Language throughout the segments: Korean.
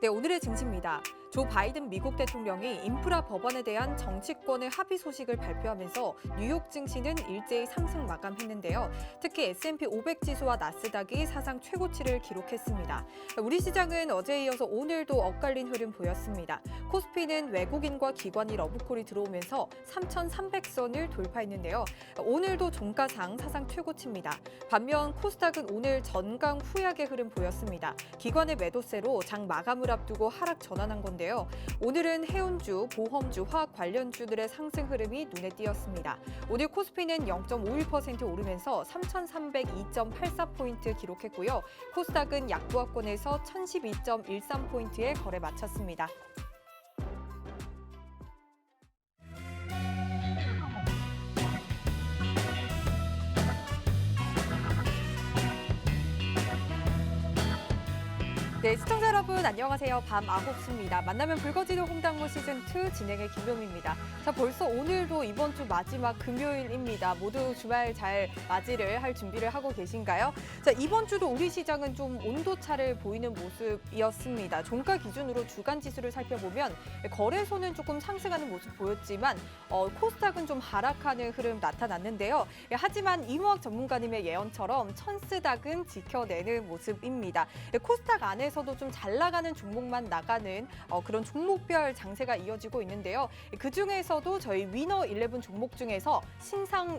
네, 오늘의 증시입니다. 조 바이든 미국 대통령이 인프라 법안에 대한 정치권의 합의 소식을 발표하면서 뉴욕 증시는 일제히 상승 마감했는데요. 특히 S&P 500 지수와 나스닥이 사상 최고치를 기록했습니다. 우리 시장은 어제에 이어서 오늘도 엇갈린 흐름 보였습니다. 코스피는 외국인과 기관이 러브콜이 들어오면서 3,300선을 돌파했는데요. 오늘도 종가상 사상 최고치입니다. 반면 코스닥은 오늘 전강 후약의 흐름 보였습니다. 기관의 매도세로 장 마감을 앞두고 하락 전환한 건데요. 오늘은 해운주, 보험주, 화학 관련주들의 상승 흐름이 눈에 띄었습니다. 오늘 코스피는 0.51% 오르면서 3,302.84포인트 기록했고요. 코스닥은 약보합권에서 1,012.13포인트에 거래 마쳤습니다. 네, 시청자 여러분 안녕하세요. 밤 9시입니다. 만나면 불거지는 홍당무 시즌2 진행의 김효미입니다. 자, 벌써 오늘도 이번 주 마지막 금요일입니다. 모두 주말 잘 맞이를 할 준비를 하고 계신가요? 자, 이번 주도 우리 시장은 좀 온도차를 보이는 모습이었습니다. 종가 기준으로 주간 지수를 살펴보면 거래소는 조금 상승하는 모습 보였지만 코스닥은 좀 하락하는 흐름 나타났는데요. 하지만 이무학 전문가님의 예언처럼 천스닥은 지켜내는 모습입니다. 코스닥 안에서도 좀 잘 나가는 종목만 나가는 그런 종목별 장세가 이어지고 있는데요. 그중에서도 저희 위너 11 종목 중에서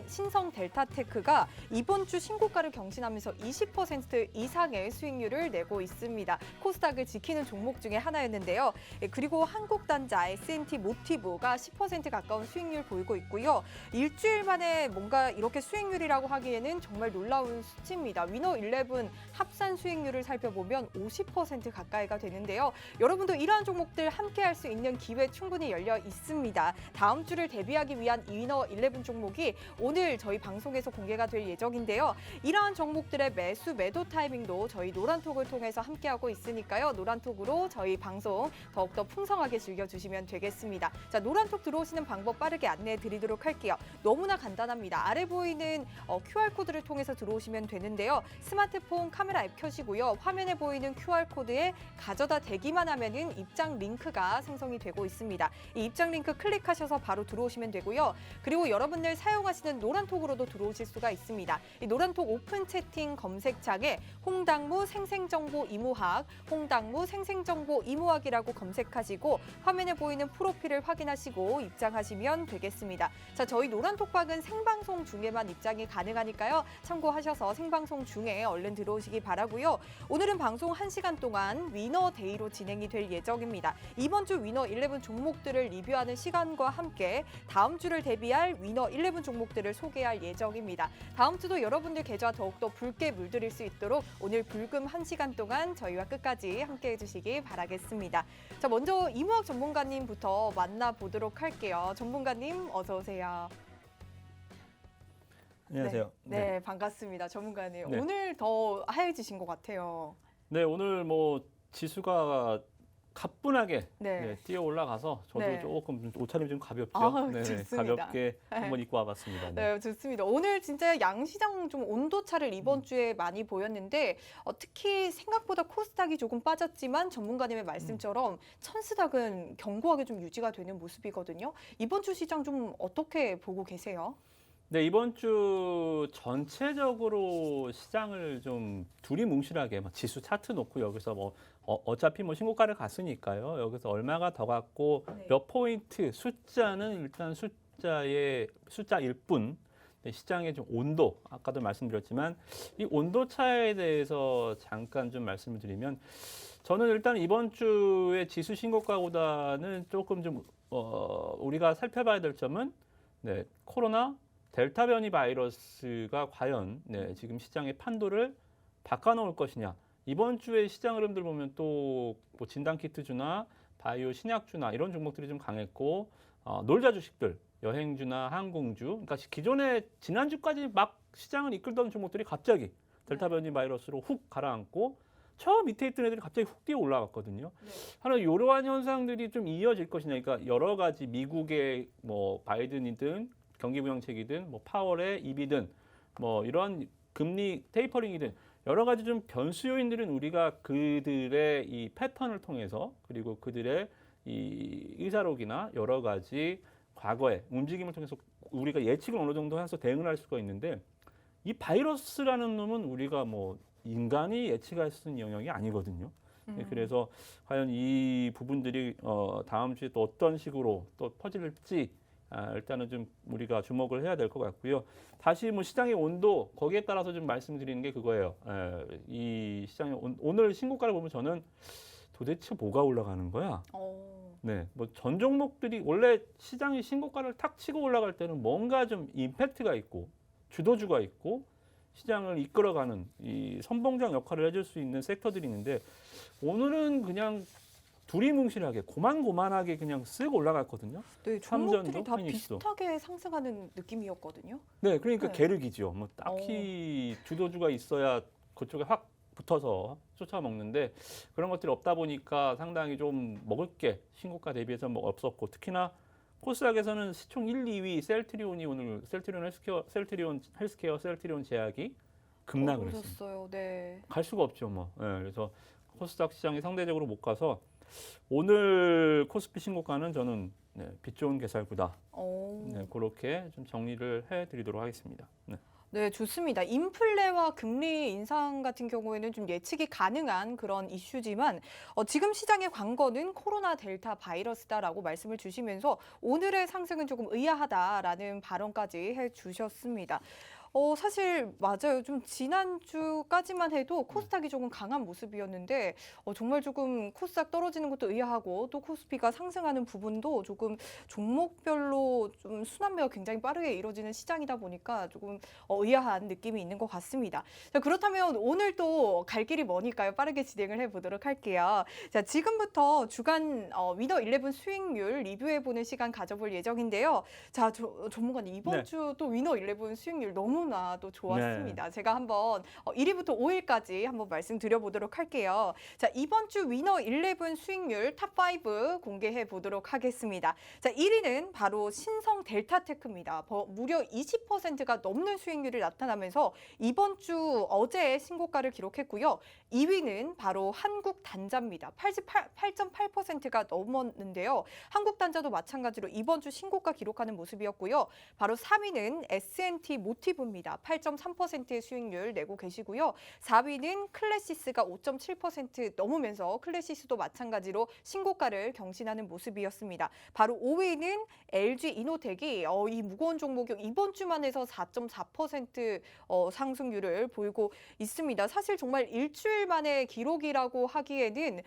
신성 델타테크가 이번 주 신고가를 경신하면서 20% 이상의 수익률을 내고 있습니다. 코스닥을 지키는 종목 중에 하나였는데요. 그리고 한국단자, S&T 모티브가 10% 가까운 수익률 보이고 있고요. 일주일 만에 뭔가 이렇게 수익률이라고 하기에는 정말 놀라운 수치입니다. 위너 11 합산 수익률을 살펴보면 50% 가까이가 되는데요. 여러분도 이러한 종목들 함께 할 수 있는 기회 충분히 열려 있습니다. 다음 주를 대비하기 위한 위너 11 종목이 오늘 저희 방송에서 공개가 될 예정인데요. 이러한 종목들의 매수, 매도 타이밍도 저희 노란톡을 통해서 함께하고 있으니까요. 노란톡으로 저희 방송 더욱더 풍성하게 즐겨주시면 되겠습니다. 자, 노란톡 들어오시는 방법 빠르게 안내해 드리도록 할게요. 너무나 간단합니다. 아래 보이는 QR코드를 통해서 들어오시면 되는데요. 스마트폰 카메라 앱 켜시고요. 화면에 보이는 QR코드에 가져다 대기만 하면은 입장 링크가 생성이 되고 있습니다. 이 입장 링크 클릭하셔서 바로 들어오시면 되고요. 그리고 여러분들 사용하시는 노란톡으로도 들어오실 수가 있습니다. 이 노란톡 오픈 채팅 검색창에 홍당무 생생정보 이모학, 홍당무 생생정보 이모학이라고 검색하시고 화면에 보이는 프로필을 확인하시고 입장하시면 되겠습니다. 자, 저희 노란톡방은 생방송 중에만 입장이 가능하니까요. 참고하셔서 생방송 중에 얼른 들어오시기 바라고요. 오늘은 방송 1시간 동안 위너 데이로 진행이 될 예정입니다. 이번 주 위너 11 종목들을 리뷰하는 시간과 함께 다음 주를 대비할 위너 11 종목들을 소개할 예정입니다. 다음 주도 여러분들 계좌 더욱더 붉게 물들일 수 있도록 오늘 불금 1시간 동안 저희와 끝까지 함께해 주시기 바라겠습니다. 자, 먼저 이무학 전문가님부터 만나보도록 할게요. 전문가님 어서 오세요. 안녕하세요. 네, 반갑습니다. 전문가님. 네. 오늘 더 하얘지신 것 같아요. 네, 오늘 뭐 지수가 가뿐하게 네. 뛰어 올라가서 저도 네. 조금 옷차림이 좀 가볍죠. 좋습니다. 가볍게 한번 입고 와봤습니다. 네, 좋습니다. 오늘 진짜 양시장 좀 온도차를 이번 주에 많이 보였는데 특히 생각보다 코스닥이 조금 빠졌지만 전문가님의 말씀처럼 천스닥은 견고하게 좀 유지가 되는 모습이거든요. 이번 주 시장 좀 어떻게 보고 계세요? 네, 이번 주 전체적으로 시장을 좀 두리뭉실하게 지수 차트 놓고 여기서 뭐 어차피 뭐 신고가를 갔으니까요. 여기서 얼마가 더 갔고 네. 몇 포인트 숫자는 일단 숫자일 뿐. 네, 시장의 좀 온도, 아까도 말씀드렸지만 이 온도 차에 대해서 잠깐 좀 말씀을 드리면 저는 일단 이번 주의 지수 신고가보다는 조금 좀 우리가 살펴봐야 될 점은 코로나 델타 변이 바이러스가 과연 지금 시장의 판도를 바꿔놓을 것이냐. 이번 주의 시장 흐름들 보면 또 뭐 진단키트주나 바이오 신약주나 이런 종목들이 좀 강했고 놀자 주식들, 여행주나 항공주, 그러니까 기존에 지난주까지 막 시장을 이끌던 종목들이 갑자기 델타 변이 바이러스로 훅 가라앉고 저 밑에 있던 애들이 갑자기 훅 뛰어 올라갔거든요. 하나 이러한 현상들이 좀 이어질 것이냐. 그러니까 여러 가지 미국의 뭐 바이든이든 경기부양책이든 뭐 파월의 입이든 뭐 이런 금리 테이퍼링이든 여러 가지 좀 변수 요인들은 우리가 그들의 이 패턴을 통해서 그리고 그들의 이 의사록이나 여러 가지 과거의 움직임을 통해서 우리가 예측을 어느 정도 해서 대응을 할 수가 있는데 이 바이러스라는 놈은 우리가 뭐 인간이 예측할 수 있는 영역이 아니거든요. 네, 그래서 과연 이 부분들이 다음 주에 또 어떤 식으로 또 퍼질지 일단은 좀 우리가 주목을 해야 될 것 같고요. 다시 뭐 시장의 온도 거기에 따라서 좀 말씀드리는 게 그거예요. 이 시장의 오늘 신고가를 보면 저는 도대체 뭐가 올라가는 거야? 네, 뭐 전 종목들이 원래 시장이 신고가를 탁 치고 올라갈 때는 뭔가 좀 임팩트가 있고 주도주가 있고 시장을 이끌어가는 이 선봉장 역할을 해줄 수 있는 섹터들이 있는데 오늘은 그냥 두리뭉실하게 고만고만하게 그냥 쓱 올라갔거든요. 네, 삼전도, 종목들이 다 피닉스도. 비슷하게 상승하는 느낌이었거든요. 네, 그러니까 네. 계륵이죠. 뭐 딱히 주도주가 있어야 그쪽에 확 붙어서 쫓아먹는데 그런 것들이 없다 보니까 상당히 좀 먹을 게 신고가 대비해서 뭐 없었고 특히나 코스닥에서는 시총 1, 2위 셀트리온이 오늘 셀트리온 제약이 급락을 했습니다. 그러셨어요. 네. 갈 수가 없죠, 뭐. 예, 그래서 코스닥 시장이 상대적으로 못 가서 오늘 코스피 신고가는 저는 빛 좋은 개살구다. 네, 그렇게 좀 정리를 해드리도록 하겠습니다. 네. 네, 좋습니다. 인플레와 금리 인상 같은 경우에는 좀 예측이 가능한 그런 이슈지만 지금 시장의 관건은 코로나 델타 바이러스다라고 말씀을 주시면서 오늘의 상승은 조금 의아하다라는 발언까지 해주셨습니다. 사실 맞아요. 좀 지난주까지만 해도 코스닥이 조금 강한 모습이었는데 정말 조금 코스닥 떨어지는 것도 의아하고 또 코스피가 상승하는 부분도 조금 종목별로 좀 순환매가 굉장히 빠르게 이루어지는 시장이다 보니까 조금 의아한 느낌이 있는 것 같습니다. 자, 그렇다면 오늘 또 갈 길이 머니까요. 빠르게 진행을 해보도록 할게요. 자, 지금부터 주간 위너 11 수익률 리뷰해보는 시간 가져볼 예정인데요. 자, 전문가님 이번 네. 주 또 위너 11 수익률 너무나도 좋았습니다. 제가 한번 1위부터 5위까지 한번 말씀드려보도록 할게요. 자, 이번 주 위너 11 수익률 탑5 공개해 보도록 하겠습니다. 자, 1위는 바로 신성 델타테크입니다. 무려 20%가 넘는 수익률이 나타나면서 이번 주 어제 신고가를 기록했고요. 2위는 바로 한국단자입니다. 88.8%가 넘었는데요. 한국단자도 마찬가지로 이번 주 신고가 기록하는 모습이었고요. 바로 3위는 S&T 모티브입니다. 8.3%의 수익률 내고 계시고요. 4위는 클래시스가 5.7% 넘으면서 클래시스도 마찬가지로 신고가를 경신하는 모습이었습니다. 바로 5위는 LG 이노텍이 이 무거운 종목이 이번 주만 해서 4.4% 상승률을 보이고 있습니다. 사실 정말 일주일 만의 기록이라고 하기에는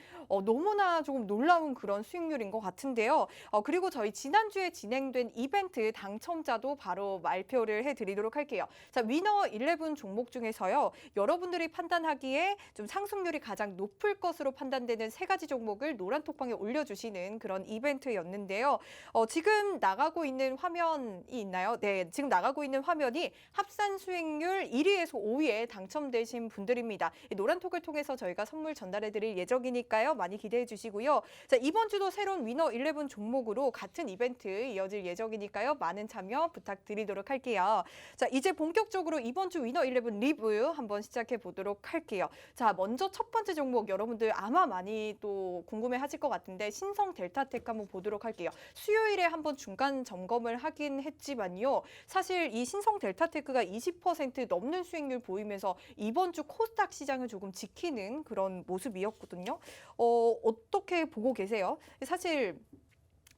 너무나 조금 놀라운 그런 수익률인 것 같은데요. 그리고 저희 지난주에 진행된 이벤트 당첨자도 바로 발표를 해드리도록 할게요. 자, 위너 11 종목 중에서요. 여러분들이 판단하기에 좀 상승률이 가장 높을 것으로 판단되는 3가지 종목을 노란톡방에 올려주시는 그런 이벤트였는데요. 지금 나가고 있는 화면이 있나요? 네, 지금 나가고 있는 화면이 합산 수익률 1위에서 5위에 당첨되신 분들입니다. 이 노란톡을 통해서 저희가 선물 전달해드릴 예정이니까요. 많이 기대해 주시고요. 자, 이번 주도 새로운 위너 11 종목으로 같은 이벤트 이어질 예정이니까요. 많은 참여 부탁드리도록 할게요. 자, 이제 본격적으로 이번 주 위너 11 리뷰 한번 시작해 보도록 할게요. 자, 먼저 첫 번째 종목 여러분들 아마 많이 또 궁금해 하실 것 같은데 신성 델타테크 한번 보도록 할게요. 수요일에 한번 중간 점검을 하긴 했지만요. 사실 이 신성 델타테크가 20% 넘는 수익률 보이면서 이번 주 코스닥 시장을 조금 지키는 그런 모습이었거든요. 어떻게 보고 계세요? 사실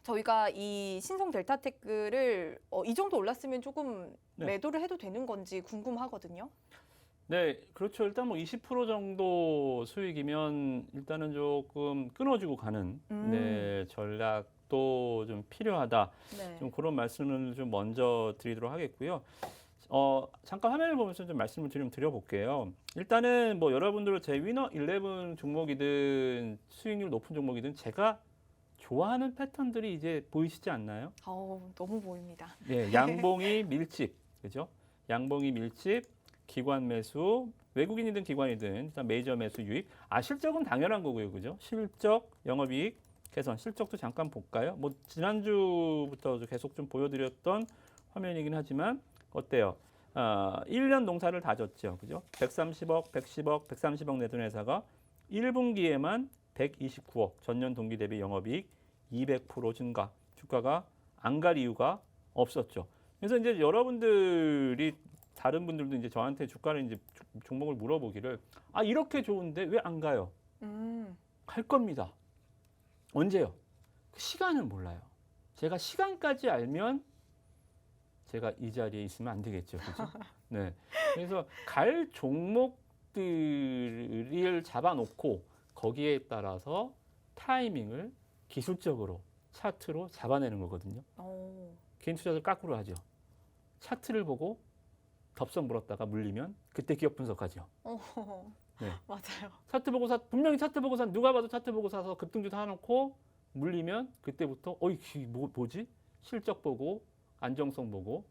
저희가 이 신성 델타테크를 이 정도 올랐으면 조금 네. 매도를 해도 되는 건지 궁금하거든요. 네, 그렇죠. 일단 뭐 20% 정도 수익이면 일단은 조금 끊어주고 가는 전략도 좀 필요하다. 네. 좀 그런 말씀을 좀 먼저 드리도록 하겠고요. 잠깐 화면을 보면서 좀 말씀을 좀 드려볼게요. 일단은 뭐 여러분들 제 위너 11 종목이든 수익률 높은 종목이든 제가 좋아하는 패턴들이 이제 보이시지 않나요? 너무 보입니다. 네, 양봉이 밀집, 그죠? 양봉이 밀집, 기관 매수, 외국인이든 기관이든 일단 메이저 매수 유입. 실적은 당연한 거고요, 그죠? 실적, 영업이익, 개선. 실적도 잠깐 볼까요? 뭐 지난주부터 계속 좀 보여드렸던 화면이긴 하지만 어때요? 1년 농사를 다 졌죠. 그죠? 130억, 110억, 130억 내던 회사가 1분기에만 129억, 전년 동기 대비 영업이익 200% 증가. 주가가 안 갈 이유가 없었죠. 그래서 이제 여러분들이 다른 분들도 이제 저한테 주가를 이제 종목을 물어보기를 이렇게 좋은데 왜 안 가요? 갈 겁니다. 언제요? 그 시간은 몰라요. 제가 시간까지 알면 제가 이 자리에 있으면 안 되겠죠. 그죠? 네. 그래서 갈 종목들을 잡아놓고 거기에 따라서 타이밍을 기술적으로 차트로 잡아내는 거거든요. 개인 투자들 까꾸로 하죠. 차트를 보고 덥석 물었다가 물리면 그때 기업 분석하죠. 네. 맞아요. 차트 보고 분명히 차트 보고 누가 봐도 차트 보고 사서 급등주 사놓고 물리면 그때부터 이게 뭐지? 실적 보고 안정성 보고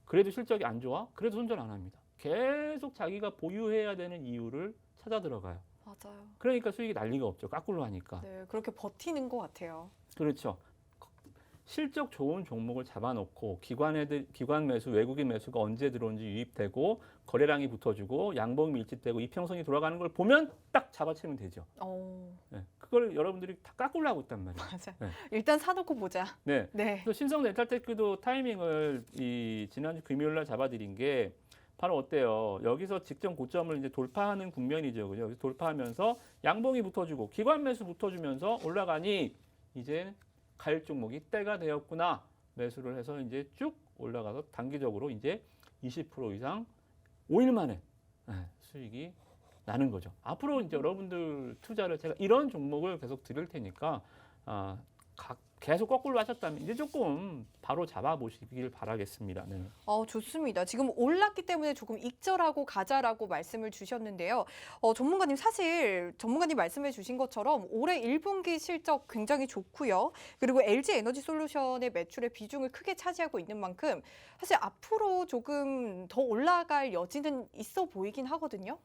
그래도 실적이 안 좋아? 그래도 손절 안 합니다. 계속 자기가 보유해야 되는 이유를 찾아 들어가요. 맞아요. 그러니까 수익이 난리가 없죠. 까꿀로 하니까. 네, 그렇게 버티는 것 같아요. 그렇죠. 실적 좋은 종목을 잡아놓고 기관 매수, 외국인 매수가 언제 들어온지 유입되고 거래량이 붙어주고 양봉이 밀집되고 이평선이 돌아가는 걸 보면 딱 잡아채면 되죠. 네, 그걸 여러분들이 다 까꿀로 하고 있단 말이에요. 맞아요. 네. 일단 사놓고 보자. 네. 네. 그래서 신성렌탈테크도 타이밍을 지난주 금요일 날 잡아드린 게 바로 어때요? 여기서 직전 고점을 이제 돌파하는 국면이죠. 그죠? 여기서 돌파하면서 양봉이 붙어주고 기관 매수 붙어주면서 올라가니 이제 갈 종목이 때가 되었구나. 매수를 해서 이제 쭉 올라가서 단기적으로 이제 20% 이상 5일 만에 수익이 나는 거죠. 앞으로 이제 여러분들 투자를 제가 이런 종목을 계속 드릴 테니까 계속 거꾸로 하셨다면 이제 조금 바로 잡아보시길 바라겠습니다. 네. 좋습니다. 지금 올랐기 때문에 조금 익절하고 가자라고 말씀을 주셨는데요. 전문가님 사실 전문가님 말씀해 주신 것처럼 올해 1분기 실적 굉장히 좋고요. 그리고 LG 에너지 솔루션의 매출의 비중을 크게 차지하고 있는 만큼 사실 앞으로 조금 더 올라갈 여지는 있어 보이긴 하거든요.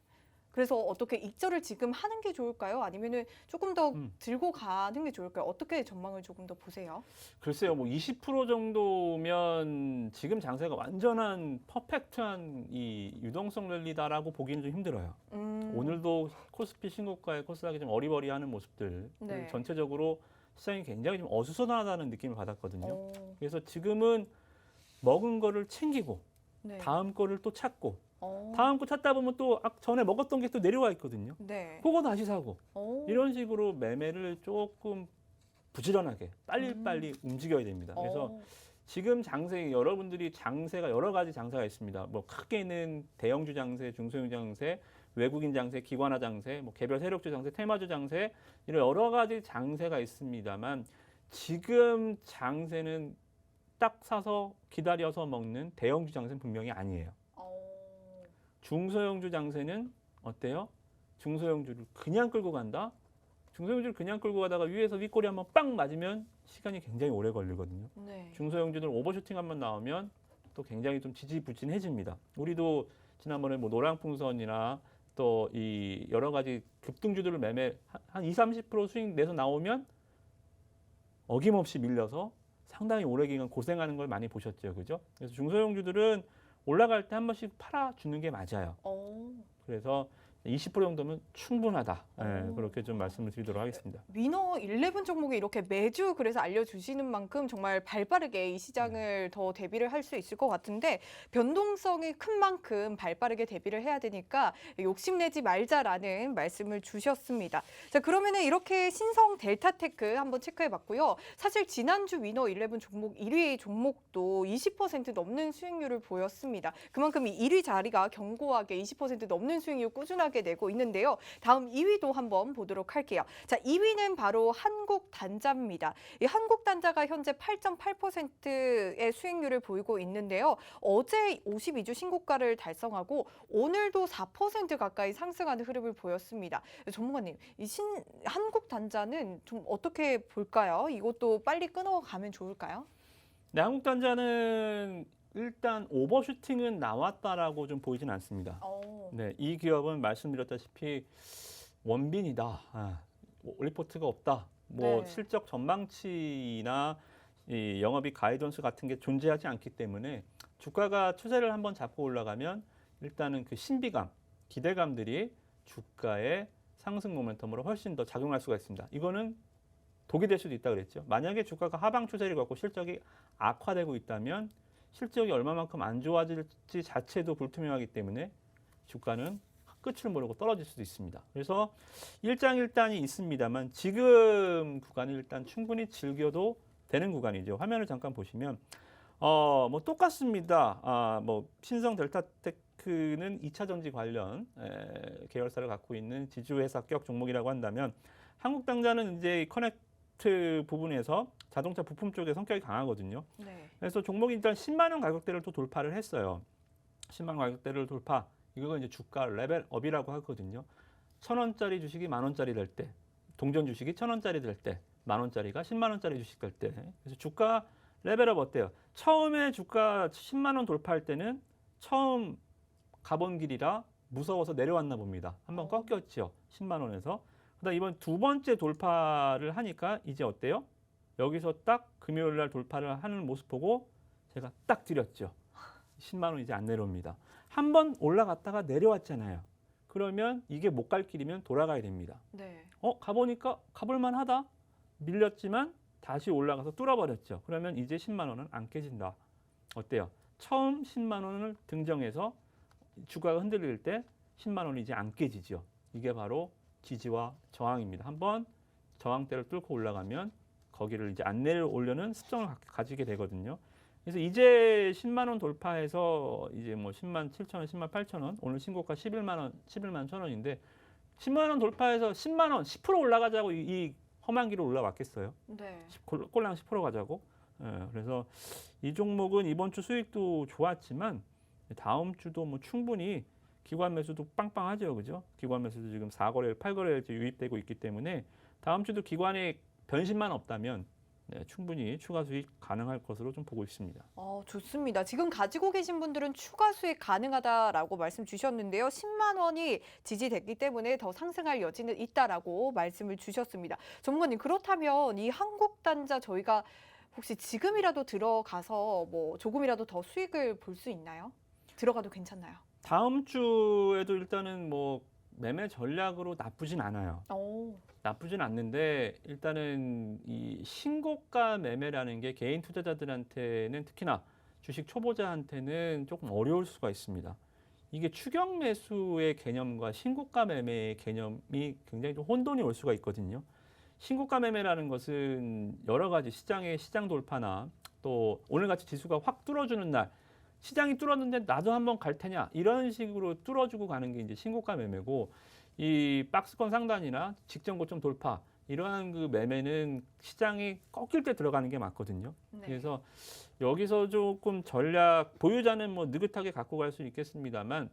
그래서 어떻게 익절을 지금 하는 게 좋을까요? 아니면은 조금 더 들고 가는 게 좋을까요? 어떻게 전망을 조금 더 보세요? 글쎄요, 뭐 20% 정도면 지금 장세가 완전한 퍼펙트한 이 유동성 랠리다라고 보기는 좀 힘들어요. 오늘도 코스피 신고가의 코스닥이 좀 어리버리하는 모습들. 네. 전체적으로 시장이 굉장히 좀 어수선하다는 느낌을 받았거든요. 그래서 지금은 먹은 거를 챙기고 네. 다음 거를 또 찾고 다음 거 찾다 보면 또 전에 먹었던 게 또 내려와 있거든요. 네. 그거 다시 사고 이런 식으로 매매를 조금 부지런하게 빨리빨리 움직여야 됩니다. 그래서 지금 장세 여러분들이 장세가 여러 가지 장세가 있습니다. 뭐 크게는 대형주 장세, 중소형 장세, 외국인 장세, 기관화 장세, 뭐 개별 세력주 장세, 테마주 장세 이런 여러 가지 장세가 있습니다만 지금 장세는 딱 사서 기다려서 먹는 대형주 장세는 분명히 아니에요. 중소형주 장세는 어때요? 중소형주를 그냥 끌고 간다? 중소형주를 그냥 끌고 가다가 위에서 윗꼬리 한번 빵 맞으면 시간이 굉장히 오래 걸리거든요. 네. 중소형주들 오버슈팅 한번 나오면 또 굉장히 좀 지지부진해집니다. 우리도 지난번에 뭐 노량풍선이나 또 이 여러 가지 급등주들을 한 20-30% 수익 내서 나오면 어김없이 밀려서 상당히 오래 기간 고생하는 걸 많이 보셨죠. 그죠? 그래서 중소형주들은 올라갈 때 한 번씩 팔아주는 게 맞아요. 그래서 20% 정도면 충분하다. 네, 그렇게 좀 말씀을 드리도록 하겠습니다. 위너 11 종목이 이렇게 매주 그래서 알려주시는 만큼 정말 발빠르게 이 시장을 더 대비를 할 수 있을 것 같은데 변동성이 큰 만큼 발빠르게 대비를 해야 되니까 욕심내지 말자라는 말씀을 주셨습니다. 자, 그러면은 이렇게 신성 델타테크 한번 체크해봤고요. 사실 지난주 위너 11 종목 1위 종목도 20% 넘는 수익률을 보였습니다. 그만큼 이 1위 자리가 견고하게 20% 넘는 수익률 꾸준하게 내고 있는데요. 다음 2위도 한번 보도록 할게요. 자, 2위는 바로 한국단자입니다. 이 한국단자가 현재 8.8%의 수익률을 보이고 있는데요. 어제 52주 신고가를 달성하고 오늘도 4% 가까이 상승하는 흐름을 보였습니다. 전문가님, 이 한국단자는 좀 어떻게 볼까요? 이것도 빨리 끊어가면 좋을까요? 네, 한국단자는 일단 오버슈팅은 나왔다라고 좀 보이진 않습니다. 네, 이 기업은 말씀드렸다시피 원빈이다. 리포트가 없다. 뭐 네. 실적 전망치나 이 영업이익 가이던스 같은 게 존재하지 않기 때문에 주가가 추세를 한번 잡고 올라가면 일단은 그 신비감, 기대감들이 주가의 상승 모멘텀으로 훨씬 더 작용할 수가 있습니다. 이거는 독이 될 수도 있다 그랬죠. 만약에 주가가 하방 추세를 갖고 실적이 악화되고 있다면 실적이 얼마만큼 안 좋아질지 자체도 불투명하기 때문에 주가는 끝을 모르고 떨어질 수도 있습니다. 그래서 일장일단이 있습니다만 지금 구간을 일단 충분히 즐겨도 되는 구간이죠. 화면을 잠깐 보시면 뭐 똑같습니다. 뭐 신성 델타테크는 2차 전지 관련 계열사를 갖고 있는 지주회사격 종목이라고 한다면 한국당자는 이제 커넥트 부분에서 자동차 부품 쪽에 성격이 강하거든요. 네. 그래서 종목이 일단 10만 원 가격대를 또 돌파를 했어요. 10만 원 가격대를 돌파. 이거 이제 주가 레벨업이라고 하거든요. 1,000원짜리 주식이 10,000원짜리 될 때, 동전 주식이 1,000원짜리 될 때, 10,000원짜리가 10만 원짜리 주식 될 때. 그래서 주가 레벨업 어때요? 처음에 주가 10만 원 돌파할 때는 처음 가본 길이라 무서워서 내려왔나 봅니다. 한번 꺾였죠. 10만 원에서. 그다음 이번 두 번째 돌파를 하니까 이제 어때요? 여기서 딱 금요일 날 돌파를 하는 모습 보고 제가 딱 드렸죠. 10만 원 이제 안 내려옵니다. 한 번 올라갔다가 내려왔잖아요. 그러면 이게 못 갈 길이면 돌아가야 됩니다. 네. 가보니까 가볼만 하다. 밀렸지만 다시 올라가서 뚫어버렸죠. 그러면 이제 10만 원은 안 깨진다. 어때요? 처음 10만 원을 등정해서 주가가 흔들릴 때 10만 원이 이제 안 깨지죠. 이게 바로 지지와 저항입니다. 한번 저항대를 뚫고 올라가면 거기를 이제 안 내려오려는 습성을 가지게 되거든요. 그래서 이제 10만 원 돌파해서 이제 뭐 10만 7천 원, 10만 8천 원, 오늘 신고가 11만 원, 11만 1천 원인데 10만 원 돌파해서 10만 원, 10% 올라가자고 이 험한 길을 올라왔겠어요? 네. 꼴랑 10% 가자고. 그래서 이 종목은 이번 주 수익도 좋았지만 다음 주도 뭐 충분히 기관 매수도 빵빵하죠, 그죠? 기관 매수도 지금 4거래, 8거래일째 유입되고 있기 때문에 다음 주도 기관에 변심만 없다면 충분히 추가 수익 가능할 것으로 좀 보고 있습니다. 좋습니다. 지금 가지고 계신 분들은 추가 수익 가능하다라고 말씀 주셨는데요. 10만 원이 지지됐기 때문에 더 상승할 여지는 있다라고 말씀을 주셨습니다. 전문가님, 그렇다면 이 한국단자 저희가 혹시 지금이라도 들어가서 뭐 조금이라도 더 수익을 볼 수 있나요? 들어가도 괜찮나요? 다음 주에도 일단은 뭐 매매 전략으로 나쁘진 않아요. 나쁘진 않는데 일단은 이 신고가 매매라는 게 개인 투자자들한테는 특히나 주식 초보자한테는 조금 어려울 수가 있습니다. 이게 추격 매수의 개념과 신고가 매매의 개념이 굉장히 좀 혼돈이 올 수가 있거든요. 신고가 매매라는 것은 여러 가지 시장의 시장 돌파나 또 오늘같이 지수가 확 뚫어주는 날 시장이 뚫었는데 나도 한번 갈 테냐 이런 식으로 뚫어주고 가는 게 이제 신고가 매매고 이 박스권 상단이나 직전 고점 돌파 이러한 그 매매는 시장이 꺾일 때 들어가는 게 맞거든요. 네. 그래서 여기서 조금 전략 보유자는 뭐 느긋하게 갖고 갈 수 있겠습니다만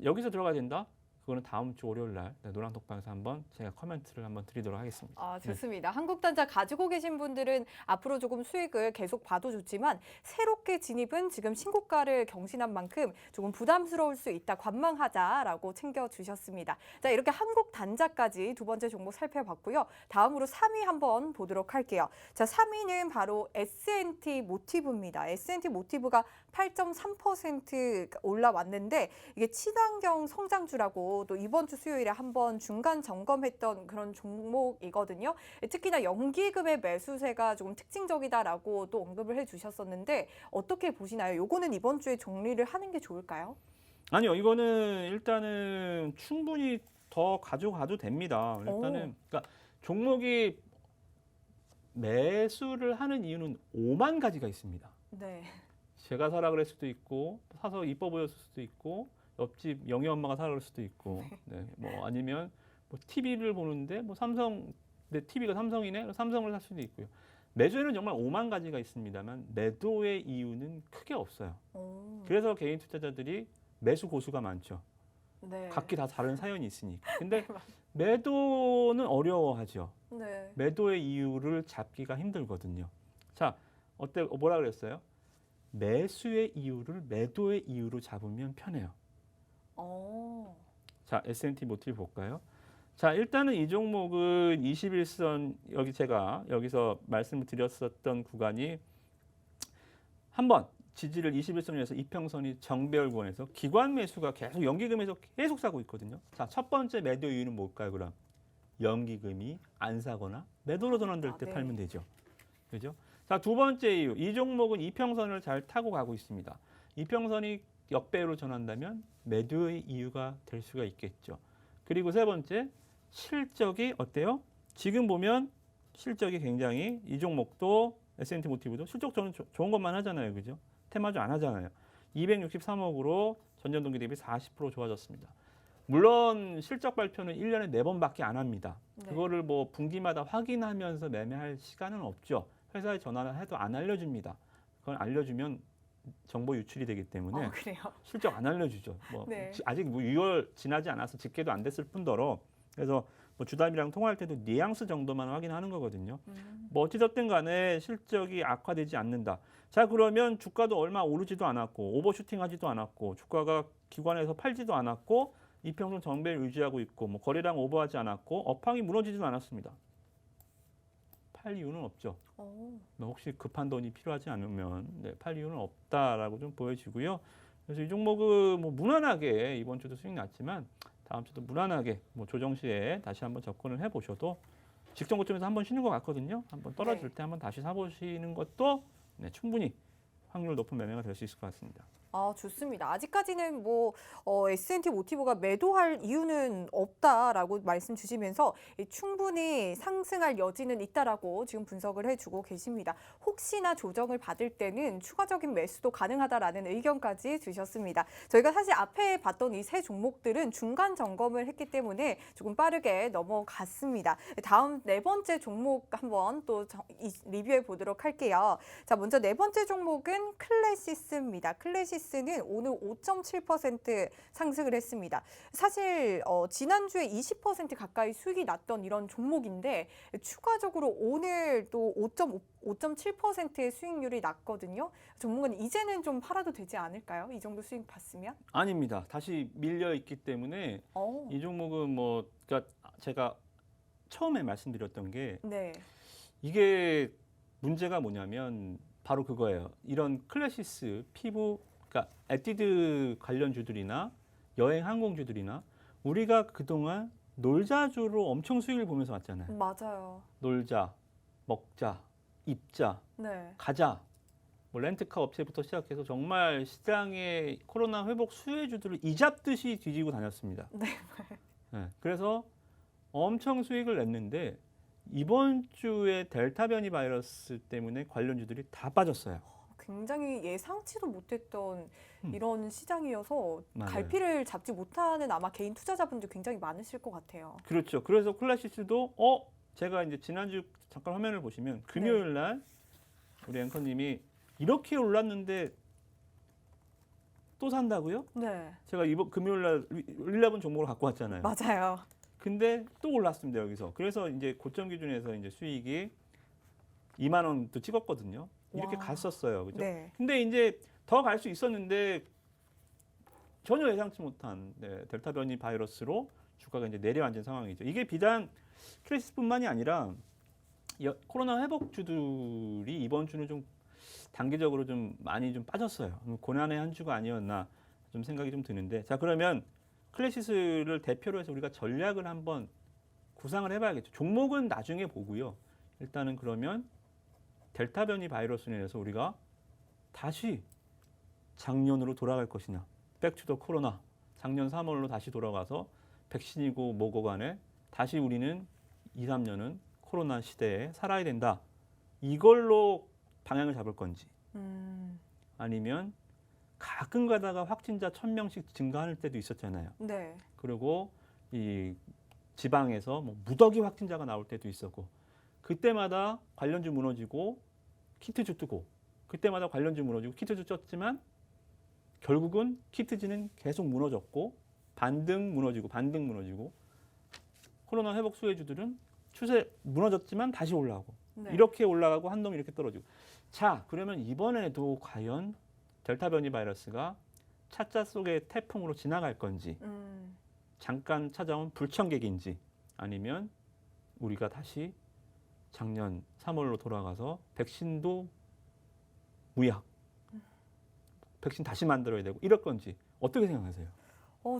여기서 들어가야 된다. 그거는 다음 주 월요일 날 노란톡방에서 한번 제가 코멘트를 한번 드리도록 하겠습니다. 좋습니다. 한국단자 가지고 계신 분들은 앞으로 조금 수익을 계속 봐도 좋지만 새롭게 진입은 지금 신고가를 경신한 만큼 조금 부담스러울 수 있다. 관망하자라고 챙겨주셨습니다. 자, 이렇게 한국단자까지 두 번째 종목 살펴봤고요. 다음으로 3위 한번 보도록 할게요. 자, 3위는 바로 S&T 모티브입니다. S&T 모티브가 8.3% 올라왔는데 이게 친환경 성장주라고 또 이번 주 수요일에 한번 중간 점검했던 그런 종목이거든요. 특히나 연기금의 매수세가 조금 특징적이다라고 또 언급을 해주셨었는데 어떻게 보시나요? 요거는 이번 주에 정리를 하는 게 좋을까요? 아니요, 이거는 일단은 충분히 더 가져가도 됩니다. 일단은 그러니까 종목이 매수를 하는 이유는 5만 가지가 있습니다. 네. 제가 사라 그럴 수도 있고 사서 이뻐 보였을 수도 있고 옆집 영희 엄마가 사라 그럴 수도 있고 뭐 아니면 뭐 TV를 보는데 뭐 삼성 내 TV가 삼성이네 삼성을 살 수도 있고요. 매수에는 정말 5만 가지가 있습니다만 매도의 이유는 크게 없어요. 그래서 개인 투자자들이 매수 고수가 많죠. 네. 각기 다 다른 사연이 있으니까. 근데 매도는 어려워하죠. 네. 매도의 이유를 잡기가 힘들거든요. 자, 뭐라 그랬어요? 매수의 이유를 매도의 이유로 잡으면 편해요. 자, S&T 모티브 볼까요? 자, 일단은 이 종목은 21선 여기 제가 여기서 말씀을 드렸었던 구간이 한번 지지를 21선에서 이평선이 정배열권에서 기관 매수가 계속 연기금에서 계속 사고 있거든요. 자, 첫 번째 매도 이유는 뭘까요, 그럼? 연기금이 안 사거나 매도로 전환될 때 네. 팔면 되죠. 그죠? 자, 두 번째 이유. 이 종목은 이평선을 잘 타고 가고 있습니다. 이평선이 역배로 전한다면 매도의 이유가 될 수가 있겠죠. 그리고 세 번째, 실적이 어때요? 지금 보면 실적이 굉장히 이 종목도 S&T 모티브도 실적 저는 좋은 것만 하잖아요. 그죠? 테마주 안 하잖아요. 263억으로 전년 동기 대비 40% 좋아졌습니다. 물론 실적 발표는 1년에 4번밖에 안 합니다. 네. 그거를 뭐 분기마다 확인하면서 매매할 시간은 없죠. 회사에 전화를 해도 안 알려줍니다. 그건 알려주면 정보 유출이 되기 때문에 그래요? 실적 안 알려주죠. 뭐 네. 아직 뭐 6월 지나지 않아서 집계도 안 됐을 뿐더러 그래서 뭐 주담이랑 통화할 때도 뉘앙스 정도만 확인하는 거거든요. 뭐 어찌됐든 간에 실적이 악화되지 않는다. 자, 그러면 주가도 얼마 오르지도 않았고 오버슈팅하지도 않았고 주가가 기관에서 팔지도 않았고 이평선 정배를 유지하고 있고 뭐 거래량 오버하지 않았고 업황이 무너지지도 않았습니다. 팔 이유는 없죠. 뭐 혹시 급한 돈이 필요하지 않으면 팔 이유는 없다라고 좀 보여지고요. 그래서 이 종목은 뭐 무난하게 이번 주도 수익 났지만 다음 주도 무난하게 뭐 조정 시에 다시 한번 접근을 해보셔도 직전 고점에서 한번 쉬는 것 같거든요. 한번 떨어질 때 한번 다시 사보시는 것도 충분히 확률 높은 매매가 될 수 있을 것 같습니다. 좋습니다. 아직까지는 뭐 S&T 모티브가 매도할 이유는 없다라고 말씀 주시면서 충분히 상승할 여지는 있다라고 지금 분석을 해주고 계십니다. 혹시나 조정을 받을 때는 추가적인 매수도 가능하다라는 의견까지 주셨습니다. 저희가 사실 앞에 봤던 이 세 종목들은 중간 점검을 했기 때문에 조금 빠르게 넘어갔습니다. 다음 네 번째 종목 한번 또 리뷰해 보도록 할게요. 자, 먼저 네 번째 종목은 클래시스입니다. 클래시스는 오늘 5.7% 상승을 했습니다. 사실 지난주에 20% 가까이 수익이 났던 이런 종목인데 추가적으로 오늘 또 5.7%의 수익률이 났거든요. 종목은 이제는 좀 팔아도 되지 않을까요? 이 정도 수익 봤으면? 아닙니다. 다시 밀려 있기 때문에 이 종목은 뭐 그러니까 제가 처음에 말씀드렸던 게 네. 이게 문제가 뭐냐면 바로 그거예요. 이런 클래시스, 피부, 그러니까 에뛰드 관련주들이나 여행 항공주들이나 우리가 그동안 놀자주로 엄청 수익을 보면서 왔잖아요. 맞아요. 놀자, 먹자, 입자, 네. 가자, 뭐 렌트카 업체부터 시작해서 정말 시장의 코로나 회복 수혜주들을 이잡듯이 뒤지고 다녔습니다. 네, 그래서 엄청 수익을 냈는데 이번 주에 델타 변이 바이러스 때문에 관련주들이 다 빠졌어요. 굉장히 예상치도 못했던 이런 시장이어서 맞아요. 갈피를 잡지 못하는 아마 개인 투자자분들 굉장히 많으실 것 같아요. 그렇죠. 그래서 클래시스도 제가 이제 지난주 잠깐 화면을 보시면 금요일 날 우리 앵커님이 이렇게 올랐는데 또 산다고요? 네. 제가 이번 금요일 날 릴라본 종목을 갖고 왔잖아요. 맞아요. 근데 또 올랐습니다, 여기서. 그래서 이제 고점 기준에서 이제 수익이 2만 원도 찍었거든요. 이렇게 와. 갔었어요. 그죠? 네. 근데 이제 더 갈 수 있었는데 전혀 예상치 못한 델타 변이 바이러스로 주가가 이제 내려앉은 상황이죠. 이게 비단 클래시스뿐만이 아니라 코로나 회복주들이 이번 주는 좀 단기적으로 좀 많이 좀 빠졌어요. 고난의 한 주가 아니었나 좀 생각이 좀 드는데, 자, 그러면 클래시스를 대표로 해서 우리가 전략을 한번 구상을 해봐야겠죠. 종목은 나중에 보고요. 일단은 그러면 델타 변이 바이러스로 인해서 우리가 다시 작년으로 돌아갈 것이냐. 백투더 코로나. 작년 3월로 다시 돌아가서 백신이고 뭐고 간에 다시 우리는 2, 3년은 코로나 시대에 살아야 된다. 이걸로 방향을 잡을 건지 아니면 가끔 가다가 확진자 1,000명씩 증가할 때도 있었잖아요. 네. 그리고 이 지방에서 뭐 무더기 확진자가 나올 때도 있었고 그때마다 관련주 무너지고 키트주 뜨고 그때마다 관련주 무너지고 키트주 쪘지만 결국은 키트주는 계속 무너졌고 반등 무너지고 코로나 회복 수혜주들은 추세 무너졌지만 다시 올라오고 네. 이렇게 올라가고 한 놈 이렇게 떨어지고. 자, 그러면 이번에도 과연 델타 변이 바이러스가 차자 속의 태풍으로 지나갈 건지 잠깐 찾아온 불청객인지 아니면 우리가 다시 작년 3월로 돌아가서 백신도 무약 백신 다시 만들어야 되고 이럴 건지 어떻게 생각하세요?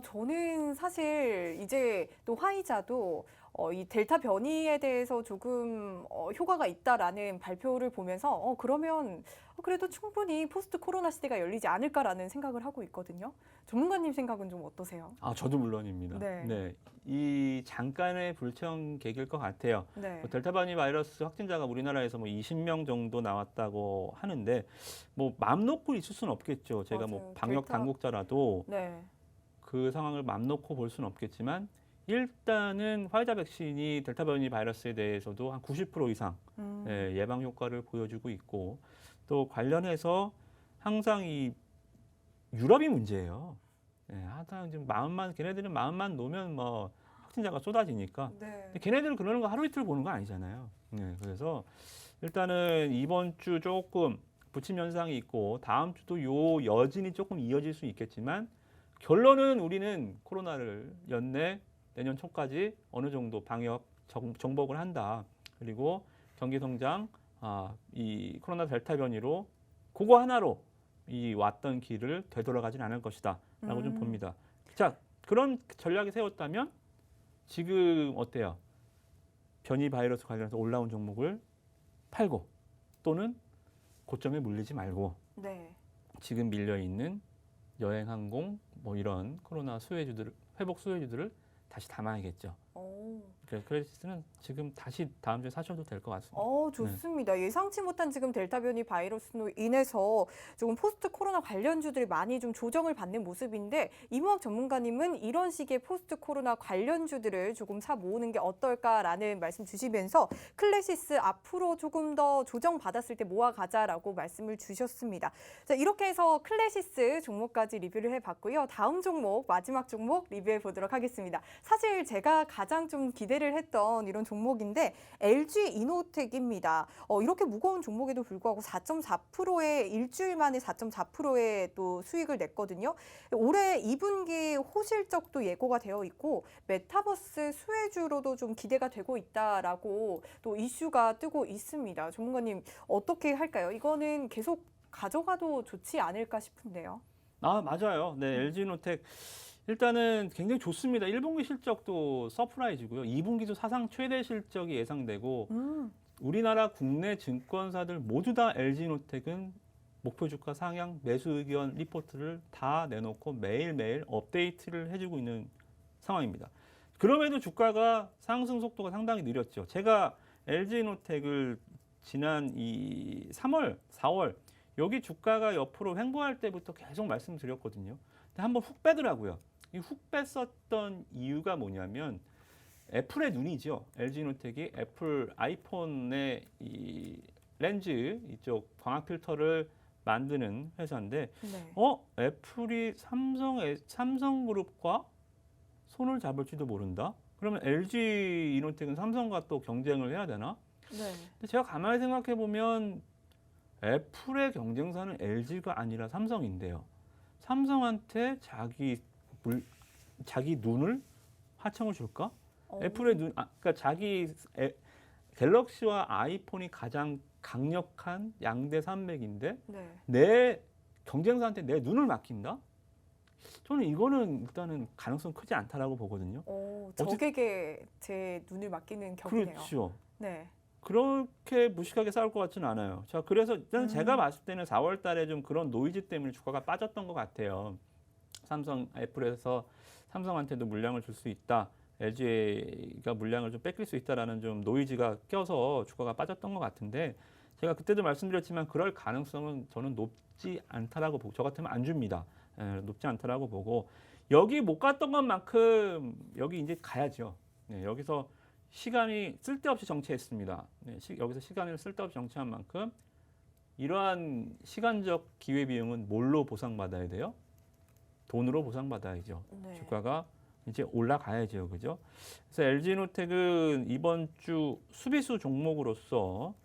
저는 사실 이제 또 화이자도 이 델타 변이에 대해서 조금 효과가 있다라는 발표를 보면서 그러면 그래도 충분히 포스트 코로나 시대가 열리지 않을까라는 생각을 하고 있거든요. 전문가님 생각은 좀 어떠세요? 저도 물론입니다. 네. 이 잠깐의 불청 계기일 것 같아요. 네. 델타 변이 바이러스 확진자가 우리나라에서 20명 정도 나왔다고 하는데 마음 놓고 있을 수는 없겠죠. 제가 맞아요. 방역 델타- 당국자라도 네. 그 상황을 맘 놓고 볼 수는 없겠지만 일단은 화이자 백신이 델타 변이 바이러스에 대해서도 한 90% 이상 예방 효과를 보여주고 있고 또 관련해서 항상 이 유럽이 문제예요. 항상 지금 걔네들은 마음만 놓으면 확진자가 쏟아지니까. 네. 근데 걔네들은 그러는 거 하루 이틀 보는 거 아니잖아요. 그래서 일단은 이번 주 조금 부침 현상이 있고 다음 주도 요 여진이 조금 이어질 수 있겠지만 결론은 우리는 코로나를 연내 내년 초까지 어느 정도 방역 정복을 한다. 그리고 경기 성장, 이 코로나 델타 변이로 그거 하나로 이 왔던 길을 되돌아가진 않을 것이다라고 좀 봅니다. 자, 그런 전략이 세웠다면 지금 어때요? 변이 바이러스 관련해서 올라온 종목을 팔고 또는 고점에 물리지 말고 네. 지금 밀려 있는 여행, 항공 이런 코로나 수혜주들 회복 수혜주들을 다시 담아야겠죠. 오. 크레디스는 지금 다시 다음 주에 사셔도 될 것 같습니다. 좋습니다. 예상치 못한 지금 델타 변이 바이러스로 인해서 조금 포스트 코로나 관련주들이 많이 좀 조정을 받는 모습인데 이무학 전문가님은 이런 식의 포스트 코로나 관련주들을 조금 사 모으는 게 어떨까라는 말씀 주시면서 클래시스 앞으로 조금 더 조정 받았을 때 모아가자라고 말씀을 주셨습니다. 자, 이렇게 해서 클래시스 종목까지 리뷰를 해봤고요. 다음 종목, 마지막 종목 리뷰해 보도록 하겠습니다. 사실 제가 가장 좀 기대를 했던 이런 종목인데 LG 이노텍입니다. 이렇게 무거운 종목에도 불구하고 4.4%의 일주일 만에 4.4%의 또 수익을 냈거든요. 올해 2분기 호실적도 예고가 되어 있고 메타버스 수혜주로도 좀 기대가 되고 있다라고 또 이슈가 뜨고 있습니다. 전문가님 어떻게 할까요? 이거는 계속 가져가도 좋지 않을까 싶은데요. 맞아요. 네, LG노텍 일단은 굉장히 좋습니다. 1분기 실적도 서프라이즈고요. 2분기도 사상 최대 실적이 예상되고 우리나라 국내 증권사들 모두 다 LG노텍은 목표 주가 상향 매수 의견 리포트를 다 내놓고 매일매일 업데이트를 해주고 있는 상황입니다. 그럼에도 주가가 상승 속도가 상당히 느렸죠. 제가 LG노텍을 지난 이 3월, 4월 여기 주가가 옆으로 횡보할 때부터 계속 말씀드렸거든요. 근데 한번 훅 빼더라고요. 이 훅 뺐었던 이유가 뭐냐면 애플의 눈이죠. LG노텍이 애플 아이폰의 이 렌즈 이쪽 광학 필터를 만드는 회사인데 네. 애플이 삼성그룹과 손을 잡을지도 모른다. 그러면 LG 이노텍은 삼성과 또 경쟁을 해야 되나? 네. 근데 제가 가만히 생각해 보면 애플의 경쟁사는 LG가 아니라 삼성인데요. 삼성한테 자기 눈을 하청을 줄까? 애플의 그러니까 갤럭시와 아이폰이 가장 강력한 양대 산맥인데 네. 내 경쟁사한테 내 눈을 맡긴다? 저는 이거는 일단은 가능성 크지 않다라고 보거든요. 적에게 제 눈을 맡기는 격이네요. 그렇죠. 네. 그렇게 무식하게 싸울 것 같지는 않아요. 자, 그래서 일단 제가 봤을 때는 4월 달에 좀 그런 노이즈 때문에 주가가 빠졌던 것 같아요. 애플에서 삼성한테도 물량을 줄 수 있다. LG가 물량을 좀 뺏길 수 있다라는 좀 노이즈가 껴서 주가가 빠졌던 것 같은데 제가 그때도 말씀드렸지만 그럴 가능성은 저는 높지 않다라고 보고 저 같으면 안 줍니다. 높지 않다라고 보고 여기 못 갔던 것만큼 여기 이제 가야죠. 여기서 시간이 쓸데없이 정체했습니다. 여기서 시간을 쓸데없이 정체한 만큼 이러한 시간적 기회비용은 뭘로 보상받아야 돼요? 돈으로 보상받아야죠. 네. 주가가 이제 올라가야죠. 그죠? 그래서 LG노텍은 이번 주 수비수 종목으로서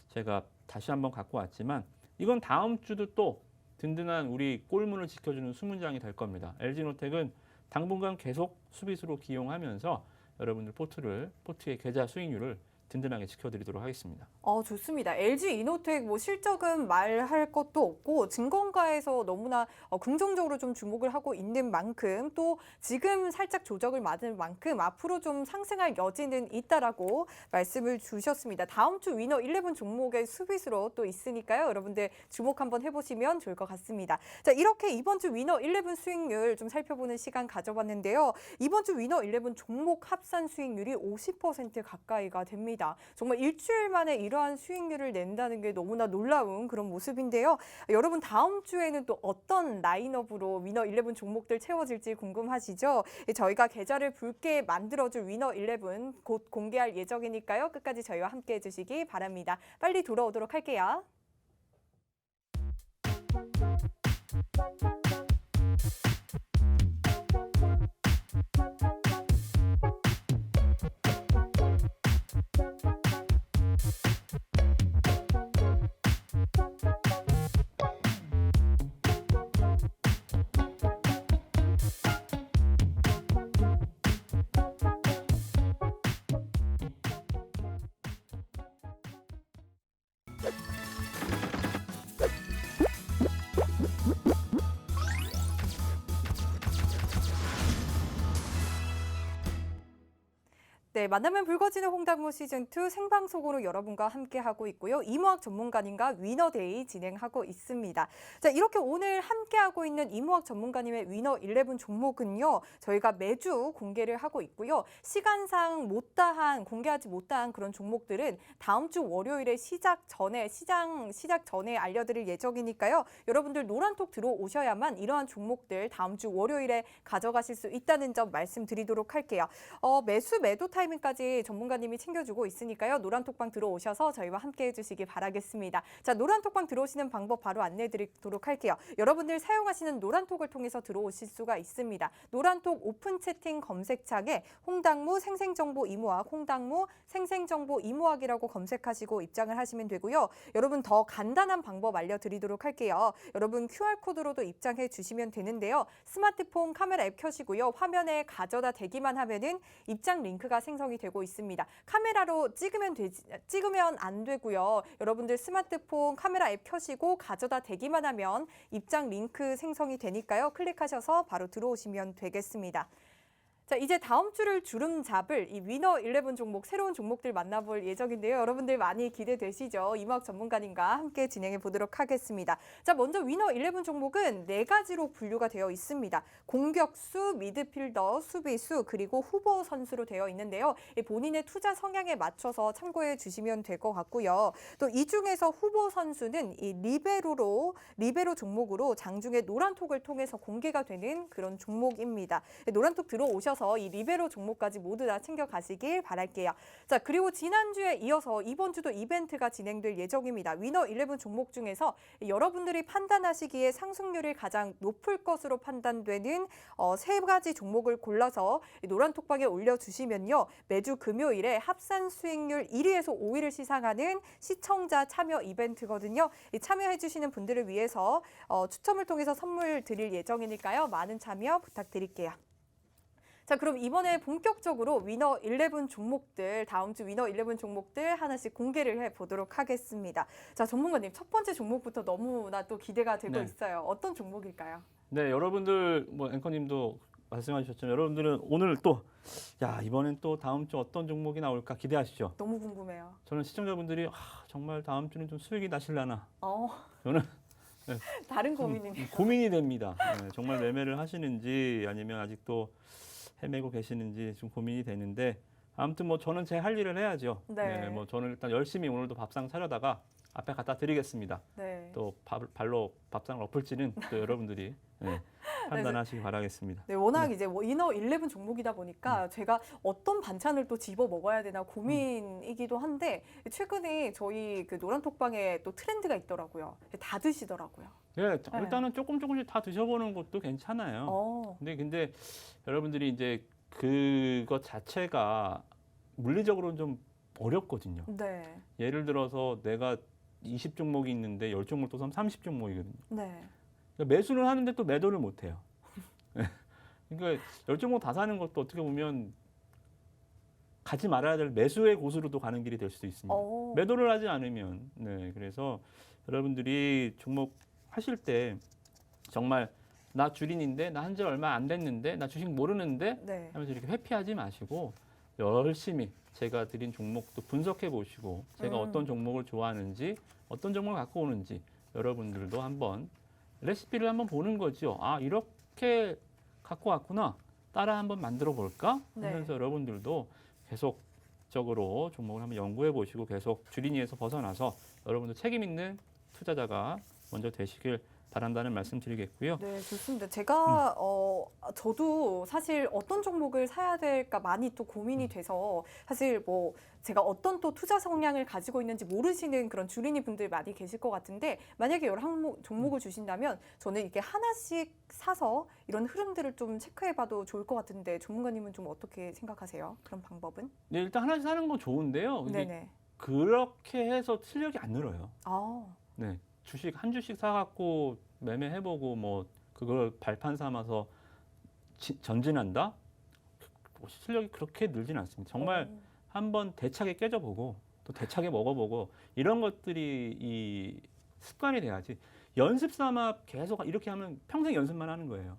제가 다시 한번 갖고 왔지만 이건 다음 주도 또 든든한 우리 골문을 지켜주는 수문장이 될 겁니다. LG노텍은 당분간 계속 수비수로 기용하면서 여러분들 포트의 계좌 수익률을 든든하게 지켜드리도록 하겠습니다. 좋습니다. LG 이노텍 뭐 실적은 말할 것도 없고 증권가에서 너무나 긍정적으로 좀 주목을 하고 있는 만큼 또 지금 살짝 조정을 맞은 만큼 앞으로 좀 상승할 여지는 있다라고 말씀을 주셨습니다. 다음 주 위너 11 종목의 수비수로 또 있으니까요. 여러분들 주목 한번 해보시면 좋을 것 같습니다. 자, 이렇게 이번 주 위너 11 수익률 좀 살펴보는 시간 가져봤는데요. 이번 주 위너 11 종목 합산 수익률이 50% 가까이가 됩니다. 정말 일주일 만에 이러한 수익률을 낸다는 게 너무나 놀라운 그런 모습인데요. 여러분 다음 주에는 또 어떤 라인업으로 위너 11 종목들 채워질지 궁금하시죠? 저희가 계좌를 붉게 만들어줄 위너 11 곧 공개할 예정이니까요. 끝까지 저희와 함께 해주시기 바랍니다. 빨리 돌아오도록 할게요. 네, 만나면 붉어지는 홍당무 시즌2 생방송으로 여러분과 함께하고 있고요. 이모학 전문가님과 위너데이 진행하고 있습니다. 자, 이렇게 오늘 함께하고 있는 이모학 전문가님의 위너 11 종목은요. 저희가 매주 공개를 하고 있고요. 시간상 공개하지 못한 그런 종목들은 다음 주 월요일에 시작 전에 알려드릴 예정이니까요. 여러분들 노란톡 들어오셔야만 이러한 종목들 다음 주 월요일에 가져가실 수 있다는 점 말씀드리도록 할게요. 매도 타이밍까지 전문가님이 챙겨주고 있으니까요. 노란톡방 들어오셔서 저희와 함께 해주시기 바라겠습니다. 자, 노란톡방 들어오시는 방법 바로 안내드리도록 할게요. 여러분들 사용하시는 노란톡을 통해서 들어오실 수가 있습니다. 노란톡 오픈 채팅 검색창에 홍당무 생생정보 이모학, 홍당무 생생정보 이모학이라고 검색하시고 입장을 하시면 되고요. 여러분 더 간단한 방법 알려드리도록 할게요. 여러분 QR코드로도 입장해 주시면 되는데요. 스마트폰 카메라 앱 켜시고요. 화면에 가져다 대기만 하면은 입장 링크가 생성이 되고 있습니다. 카메라로 찍으면 안 되고요. 여러분들 스마트폰 카메라 앱 켜시고 가져다 대기만 하면 입장 링크 생성이 되니까요. 클릭하셔서 바로 들어오시면 되겠습니다. 자, 이제 다음 주를 주름 잡을 이 위너 11 종목, 새로운 종목들 만나볼 예정인데요. 여러분들 많이 기대되시죠? 이모학 전문가님과 함께 진행해 보도록 하겠습니다. 자, 먼저 위너 11 종목은 4가지로 분류가 되어 있습니다. 공격수, 미드필더, 수비수, 그리고 후보 선수로 되어 있는데요. 본인의 투자 성향에 맞춰서 참고해 주시면 될 것 같고요. 또 이 중에서 후보 선수는 이 리베로 종목으로 장중에 노란톡을 통해서 공개가 되는 그런 종목입니다. 노란톡 들어오셔서 이 리베로 종목까지 모두 다 챙겨가시길 바랄게요. 자, 그리고 지난주에 이어서 이번 주도 이벤트가 진행될 예정입니다. 위너 11 종목 중에서 여러분들이 판단하시기에 상승률이 가장 높을 것으로 판단되는 3가지 종목을 골라서 노란톡방에 올려주시면요. 매주 금요일에 합산 수익률 1위에서 5위를 시상하는 시청자 참여 이벤트거든요. 참여해주시는 분들을 위해서 추첨을 통해서 선물 드릴 예정이니까요. 많은 참여 부탁드릴게요. 자, 그럼 이번에 본격적으로 위너 11 종목들, 다음 주 위너 11 종목들 하나씩 공개를 해보도록 하겠습니다. 자, 전문가님, 첫 번째 종목부터 너무나 또 기대가 되고 있어요. 어떤 종목일까요? 네, 여러분들 앵커님도 말씀하셨지만 여러분들은 오늘 또 이번엔 또 다음 주 어떤 종목이 나올까 기대하시죠? 너무 궁금해요. 저는 시청자분들이 정말 다음 주는 좀 수익이 나실라나. 저는 다른 고민이네요. 고민이 됩니다. 네, 정말 매매를 하시는지 아니면 아직도 헤매고 계시는지 좀 고민이 되는데 아무튼 뭐 저는 제 할 일을 해야죠. 네. 뭐 저는 일단 열심히 오늘도 밥상 차려다가 앞에 갖다 드리겠습니다. 네. 또 발로 밥상을 엎을지는 또 여러분들이 판단하시기 바라겠습니다. 네, 워낙 이제 위너 11 종목이다 보니까 제가 어떤 반찬을 또 집어 먹어야 되나 고민이기도 한데 최근에 저희 그 노란톡방에 또 트렌드가 있더라고요. 다 드시더라고요. 네, 일단은 조금씩 다 드셔보는 것도 괜찮아요. 근데 여러분들이 이제 그것 자체가 물리적으로는 좀 어렵거든요. 네. 예를 들어서 내가 20종목이 있는데 10종목 또 사면 30종목이거든요. 네. 그러니까 매수를 하는데 또 매도를 못 해요. 그러니까 10종목 다 사는 것도 어떻게 보면 가지 말아야 될 매수의 곳으로도 가는 길이 될 수도 있습니다. 어. 매도를 하지 않으면. 네, 그래서 여러분들이 종목 하실 때 정말 나 주린인데 나 한 지 얼마 안 됐는데 나 주식 모르는데 네. 하면서 이렇게 회피하지 마시고 열심히 제가 드린 종목도 분석해 보시고 제가 어떤 종목을 좋아하는지 어떤 종목을 갖고 오는지 여러분들도 한번 레시피를 한번 보는 거죠. 아, 이렇게 갖고 왔구나. 따라 한번 만들어 볼까? 하면서 네. 여러분들도 계속적으로 종목을 한번 연구해 보시고 계속 주린이에서 벗어나서 여러분도 책임 있는 투자자가 먼저 되시길 바란다는 말씀 드리겠고요. 네, 좋습니다. 제가 저도 사실 어떤 종목을 사야 될까 많이 또 고민이 돼서 사실 뭐 제가 어떤 또 투자 성향을 가지고 있는지 모르시는 그런 주린이 분들 많이 계실 것 같은데 만약에 여러 종목을 주신다면 저는 이렇게 하나씩 사서 이런 흐름들을 좀 체크해봐도 좋을 것 같은데 전문가님은 좀 어떻게 생각하세요? 그런 방법은? 네, 일단 하나씩 사는 건 좋은데요. 근데 네네. 그렇게 해서 실력이 안 늘어요. 아, 네, 주식 한 주씩 사갖고 매매해보고 뭐 그걸 발판 삼아서 전진한다? 실력이 그렇게 늘진 않습니다. 정말 한번 대차게 깨져보고 또 대차게 먹어보고 이런 것들이 이 습관이 돼야지. 연습 삼아 계속 이렇게 하면 평생 연습만 하는 거예요.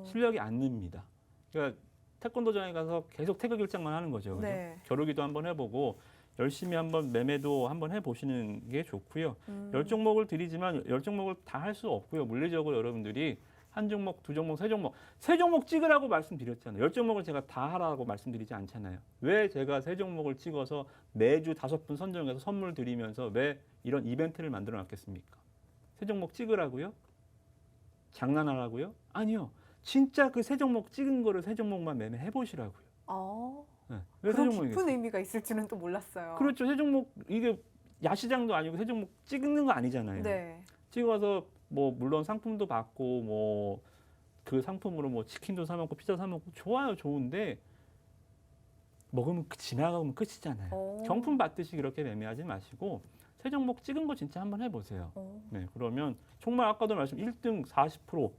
실력이 안 늡니다. 그러니까 태권도장에 가서 계속 태극일장만 하는 거죠. 그죠? 네. 겨루기도 한번 해보고 열심히 한번 매매도 한번 해보시는 게 좋고요. 열 종목을 드리지만 열 종목을 다 할 수 없고요. 물리적으로 여러분들이 한 종목, 두 종목, 세 종목 찍으라고 말씀드렸잖아요. 열 종목을 제가 다 하라고 말씀드리지 않잖아요. 왜 제가 세 종목을 찍어서 매주 5분 선정해서 선물 드리면서 왜 이런 이벤트를 만들어 놨겠습니까? 세 종목 찍으라고요? 장난하라고요? 아니요. 진짜 그 세 종목 찍은 거를 세 종목만 매매해 보시라고요. 네. 왜 세 그런 종목이겠어요? 깊은 의미가 있을 줄은 또 몰랐어요. 그렇죠. 세 종목 이게 야시장도 아니고 세 종목 찍는 거 아니잖아요. 네. 찍어서 뭐 물론 상품도 받고 뭐 그 상품으로 뭐 치킨도 사 먹고 피자 사 먹고 좋아요. 좋은데 먹으면 지나가면 끝이잖아요. 경품 받듯이 그렇게 매매하지 마시고 세 종목 찍은 거 진짜 한번 해보세요. 네, 그러면 정말 아까도 말씀 1등 40%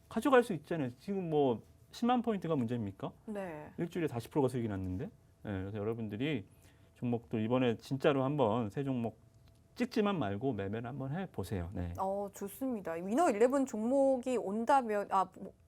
가져갈 수 있잖아요. 지금 뭐 10만 포인트가 문제입니까? 네. 일주일에 40%가 수익이 났는데. 네, 그래서 여러분들이 종목도 이번에 진짜로 한번 세 종목 찍지만 말고 매매를 한번 해보세요. 네. 좋습니다. 위너 11 종목이 온다면,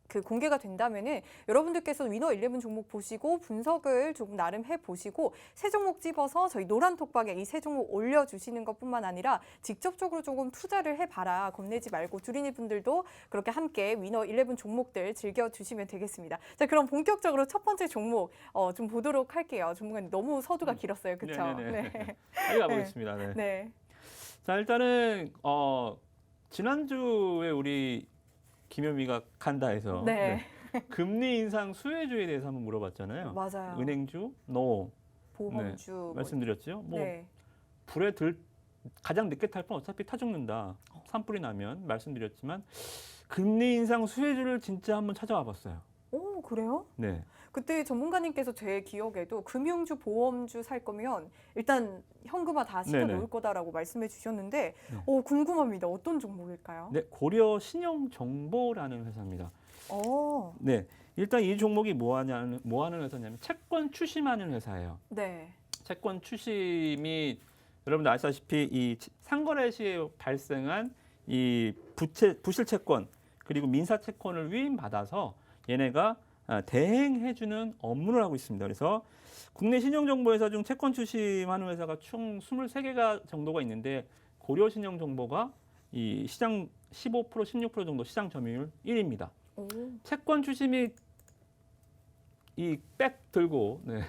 그 공개가 된다면은 여러분들께서 위너 11 종목 보시고 분석을 조금 나름 해보시고 세 종목 집어서 저희 노란 톡방에 이 세 종목 올려주시는 것뿐만 아니라 직접적으로 조금 투자를 해봐라. 겁내지 말고 주린이 분들도 그렇게 함께 위너 11 종목들 즐겨주시면 되겠습니다. 자, 그럼 본격적으로 첫 번째 종목 좀 보도록 할게요. 전문가님 너무 서두가 길었어요. 그렇죠? 네네네. 네. 빨리 가보겠습니다. 네. 네. 자, 일단은 지난주에 우리 김효미가 간다해서 네. 금리 인상 수혜주에 대해서 한번 물어봤잖아요. 맞아요. 은행주, 노 보험주 뭐 말씀드렸죠. 뭐 네. 불에 가장 늦게 탈 건 어차피 타 죽는다. 산불이 나면 말씀드렸지만 금리 인상 수혜주를 진짜 한번 찾아와 봤어요. 오, 그래요? 네. 그때 전문가님께서 제 기억에도 금융주, 보험주 살 거면 일단 현금화 다 시켜 네네. 놓을 거다라고 말씀해 주셨는데 네. 궁금합니다. 어떤 종목일까요? 네, 고려 신용정보라는 회사입니다. 네, 일단 이 종목이 뭐 하는 회사냐면 채권 추심하는 회사예요. 네. 채권 추심이 여러분들 아시다시피 이 상거래 시에 발생한 이 부실 채권 그리고 민사 채권을 위임받아서 얘네가 대행해주는 업무를 하고 있습니다. 그래서 국내 신용정보회사 중 채권 추심하는 회사가 총 23개가 정도가 있는데 고려신용정보가 이 시장 15%, 16% 정도 시장 점유율 1위입니다. 채권 추심이 이 백 들고 네.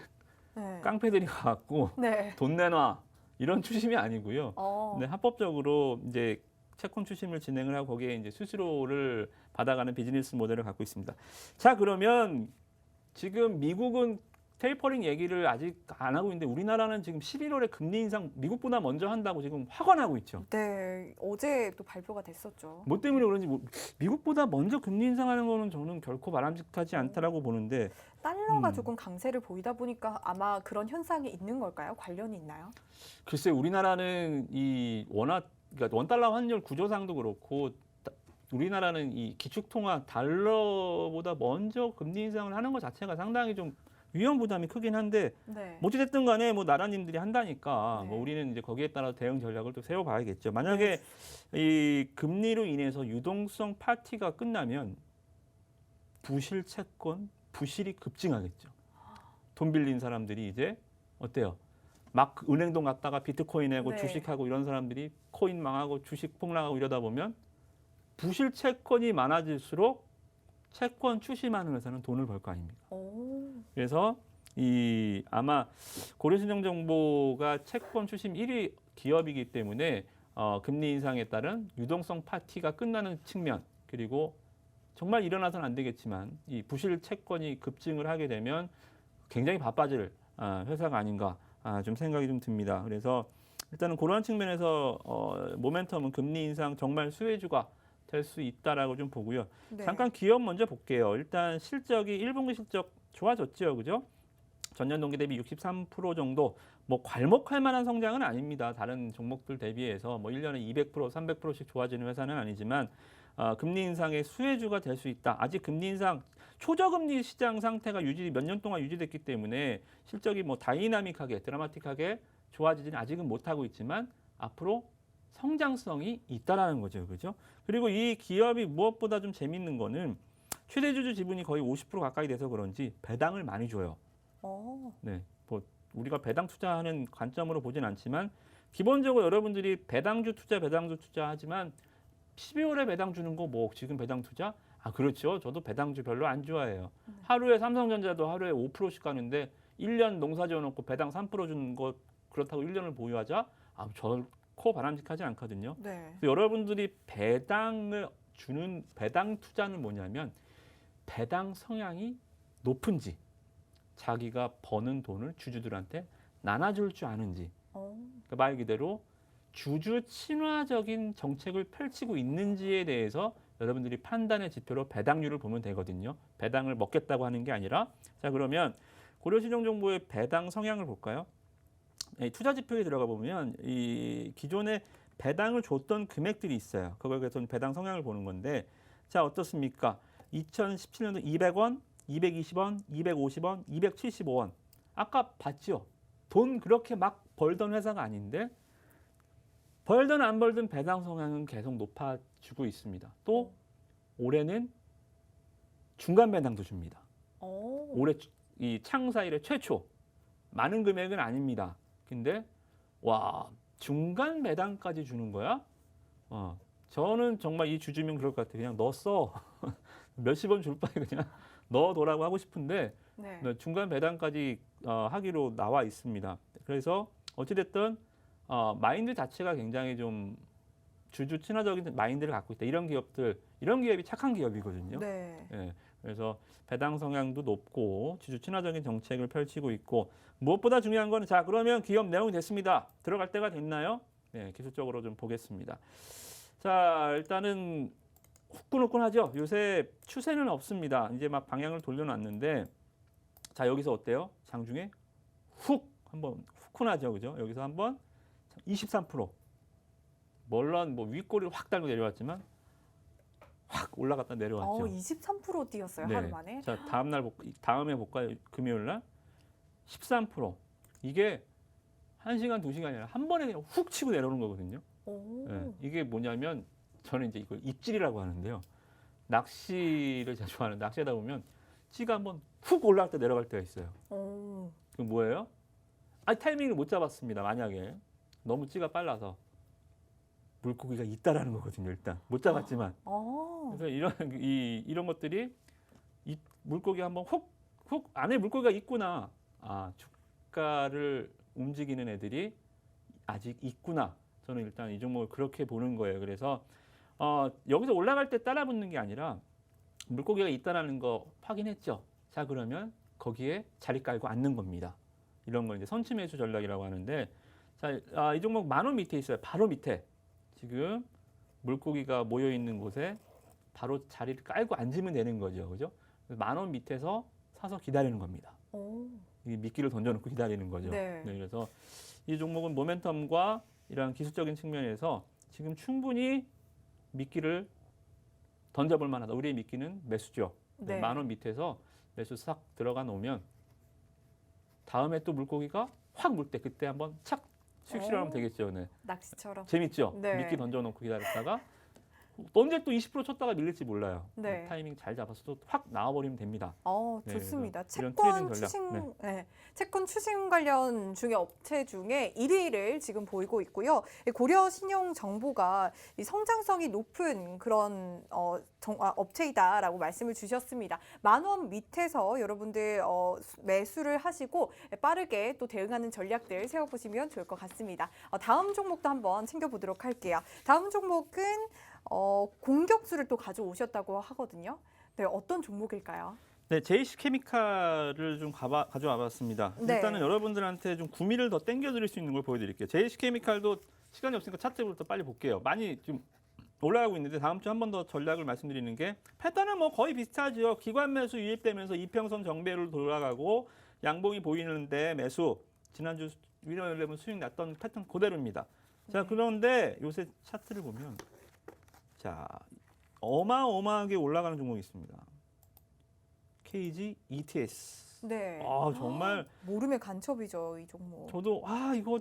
깡패들이 가갖고 네. 돈 내놔 이런 추심이 아니고요. 네, 합법적으로 이제 채권 추심을 진행을 하고 거기에 이제 수수료를 받아가는 비즈니스 모델을 갖고 있습니다. 자, 그러면 지금 미국은 테이퍼링 얘기를 아직 안 하고 있는데 우리나라는 지금 11월에 금리 인상 미국보다 먼저 한다고 지금 화가 나고 있죠. 네. 어제 또 발표가 됐었죠. 뭐 때문에 그런지 미국보다 먼저 금리 인상하는 거는 저는 결코 바람직하지 않다라고 보는데 달러가 조금 강세를 보이다 보니까 아마 그런 현상이 있는 걸까요? 관련이 있나요? 글쎄 우리나라는 이 그러니까 원달러 환율 구조상도 그렇고 우리나라는 이 기축통화 달러보다 먼저 금리 인상을 하는 것 자체가 상당히 좀 위험 부담이 크긴 한데 네. 뭐 어찌됐든 간에 뭐 나라님들이 한다니까 네. 뭐 우리는 이제 거기에 따라 대응 전략을 또 세워봐야겠죠. 만약에 이 금리로 인해서 유동성 파티가 끝나면 부실 채권, 부실이 급증하겠죠. 돈 빌린 사람들이 이제 어때요? 막 은행동 갔다가 비트코인 내고 네. 주식하고 이런 사람들이 코인 망하고 주식 폭락하고 이러다 보면 부실 채권이 많아질수록 채권 추심하는 회사는 돈을 벌 거 아닙니까? 오. 그래서 이 아마 고려신용정보가 채권 추심 1위 기업이기 때문에 금리 인상에 따른 유동성 파티가 끝나는 측면 그리고 정말 일어나서는 안 되겠지만 이 부실 채권이 급증을 하게 되면 굉장히 바빠질 회사가 아닌가 좀 생각이 좀 듭니다. 그래서 일단은 그러한 측면에서 모멘텀은 금리 인상 정말 수혜주가 될 수 있다라고 좀 보고요. 네. 잠깐 기업 먼저 볼게요. 일단 실적이 1분기 실적 좋아졌죠, 그죠? 전년 동기 대비 63% 정도 뭐 괄목할 만한 성장은 아닙니다. 다른 종목들 대비해서 뭐 1년에 200%, 300%씩 좋아지는 회사는 아니지만 금리 인상의 수혜주가 될 수 있다. 아직 금리 인상 초저금리 시장 상태가 몇 년 동안 유지됐기 때문에 실적이 뭐 다이나믹하게 드라마틱하게 좋아지지는 아직은 못하고 있지만 앞으로 성장성이 있다라는 거죠. 그죠? 그리고 이 기업이 무엇보다 좀 재밌는 거는 최대주주 지분이 거의 50% 가까이 돼서 그런지 배당을 많이 줘요. 네, 뭐 우리가 배당 투자하는 관점으로 보진 않지만 기본적으로 여러분들이 배당주 투자 하지만 12월에 배당 주는 거 뭐 지금 배당 투자? 그렇죠. 저도 배당주 별로 안 좋아해요. 하루에 삼성전자도 하루에 5%씩 가는데 1년 농사 지어놓고 배당 3% 주는 거 그렇다고 1년을 보유하자? 결코 바람직하지 않거든요. 네. 그래서 여러분들이 배당을 주는 배당 투자는 뭐냐면 배당 성향이 높은지 자기가 버는 돈을 주주들한테 나눠줄 줄 아는지 그러니까 말 그대로 주주 친화적인 정책을 펼치고 있는지에 대해서 여러분들이 판단의 지표로 배당률을 보면 되거든요. 배당을 먹겠다고 하는 게 아니라 자 그러면 고려신용정보의 배당 성향을 볼까요? 투자 지표에 들어가 보면 이 기존에 배당을 줬던 금액들이 있어요. 그걸 그래서 배당 성향을 보는 건데 자 어떻습니까? 2017년도 200원, 220원, 250원, 275원. 아까 봤죠? 돈 그렇게 막 벌던 회사가 아닌데 벌든 안 벌든 배당 성향은 계속 높아지고 있습니다. 또 올해는 중간 배당도 줍니다. 올해 이 창사 이래 최초 많은 금액은 아닙니다. 근데 와 중간 배당까지 주는 거야? 저는 정말 이 주주면 그럴 것 같아요. 그냥 너 써. 몇십 원 줄 바에 그냥 넣어둬라고 하고 싶은데 네. 중간 배당까지 하기로 나와 있습니다. 그래서 어찌됐든 마인드 자체가 굉장히 좀 주주 친화적인 마인드를 갖고 있다. 이런 기업이 착한 기업이거든요. 네. 예, 그래서 배당 성향도 높고 주주 친화적인 정책을 펼치고 있고 무엇보다 중요한 거는 자 그러면 기업 내용이 됐습니다. 들어갈 때가 됐나요? 네, 기술적으로 좀 보겠습니다. 자 일단은 후끈후끈하죠. 요새 추세는 없습니다. 이제 막 방향을 돌려놨는데 자 여기서 어때요? 장중에 훅 한번 후끈하죠, 그죠? 여기서 한번 23% 물론 뭐 윗꼬리를 확 달고 내려왔지만 확 올라갔다 내려왔죠. 23% 뛰었어요, 네. 하루 만에. 자 다음에 볼까요? 금요일 날 13% 이게 1시간 2시간이 아니라 한 번에 그냥 훅 치고 내려오는 거거든요. 네. 이게 뭐냐면 저는 이제 이걸 입질이라고 하는데요. 낚시를 자주 하는데 낚시하다 보면 찌가 한번 훅 올라갈 때 내려갈 때가 있어요. 그 뭐예요? 타이밍을 못 잡았습니다. 만약에 너무 찌가 빨라서 물고기가 있다라는 거거든요. 일단 못 잡았지만 그래서 이런 것들이 이 물고기 한번 훅 안에 물고기가 있구나. 주가를 움직이는 애들이 아직 있구나. 저는 일단 이 종목을 그렇게 보는 거예요. 그래서 여기서 올라갈 때 따라 붙는 게 아니라 물고기가 있다라는 거 확인했죠. 자 그러면 거기에 자리 깔고 앉는 겁니다. 이런 걸 이제 선취 매수 전략이라고 하는데 자, 이 종목 10,000원 밑에 있어요. 바로 밑에 지금 물고기가 모여 있는 곳에 바로 자리를 깔고 앉으면 되는 거죠. 그죠? 10,000원 밑에서 사서 기다리는 겁니다. 이 미끼를 던져놓고 기다리는 거죠. 네. 그래서 이 종목은 모멘텀과 이런 기술적인 측면에서 지금 충분히 미끼를 던져볼 만하다. 우리의 미끼는 매수죠. 네. 10,000원 밑에서 매수 싹 들어가 놓으면 다음에 또 물고기가 확 물 때 그때 한번 착 수익 실현하면 오. 되겠죠. 네. 낚시처럼. 재밌죠? 네. 미끼 던져놓고 기다렸다가 언제 또 20% 쳤다가 밀릴지 몰라요. 네. 타이밍 잘 잡아서 또 확 나와버리면 됩니다. 네, 좋습니다. 그래서 이런 채권 트레이딩 전략, 추심, 채권 추심 관련 중에 업체 중에 1위를 지금 보이고 있고요. 이 고려 신용 정보가 이 성장성이 높은 그런 업체이다라고 말씀을 주셨습니다. 10,000원 밑에서 여러분들 매수를 하시고 빠르게 또 대응하는 전략들 세워보시면 좋을 것 같습니다. 다음 종목도 한번 챙겨보도록 할게요. 다음 종목은 공격수를 또 가져오셨다고 하거든요. 네, 어떤 종목일까요? 네, JC케미칼을 좀 가져와 봤습니다. 네. 일단은 여러분들한테 좀 구미를 더 땡겨드릴 수 있는 걸 보여드릴게요. JC케미칼도 시간이 없으니까 차트부터 빨리 볼게요. 많이 좀 올라가고 있는데 다음 주 한 번 더 전략을 말씀드리는 게 패턴은 뭐 거의 비슷하죠. 기관 매수 유입되면서 이평선 정배로 돌아가고 양봉이 보이는데 매수 지난주 위너일레븐 수익 났던 패턴 그대로입니다. 자, 그런데 요새 차트를 보면 자 어마어마하게 올라가는 종목이 있습니다. KG ETS. 네. 정말 모름의 간첩이죠, 이 종목. 저도 이거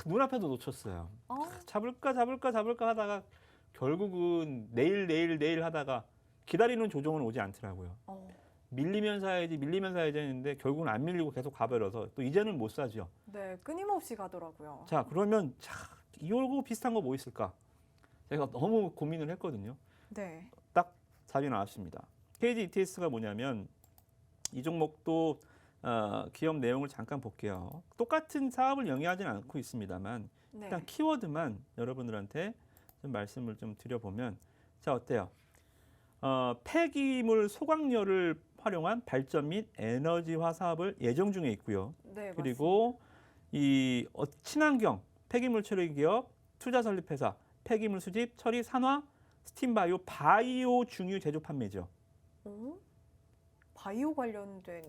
눈앞에도 놓쳤어요. 잡을까 하다가 결국은 내일 하다가 기다리는 조정은 오지 않더라고요. 밀리면 사야지 했는데 결국은 안 밀리고 계속 가버려서 또 이제는 못 사죠. 네, 끊임없이 가더라고요. 자, 그러면 이거 비슷한 거 뭐 있을까? 제가 너무 고민을 했거든요. 네. 딱 답이 나왔습니다. KG ETS가 뭐냐면 이 종목도 기업 내용을 잠깐 볼게요. 똑같은 사업을 영위하지는 않고 있습니다만 네. 일단 키워드만 여러분들한테 좀 말씀을 좀 드려보면 자 어때요? 폐기물 소각열을 활용한 발전 및 에너지화 사업을 예정 중에 있고요. 네, 그리고 이 친환경 폐기물 처리 기업 투자 설립 회사 폐기물 수집 처리 산화 스팀 바이오 중유 제조 판매죠. 바이오 관련된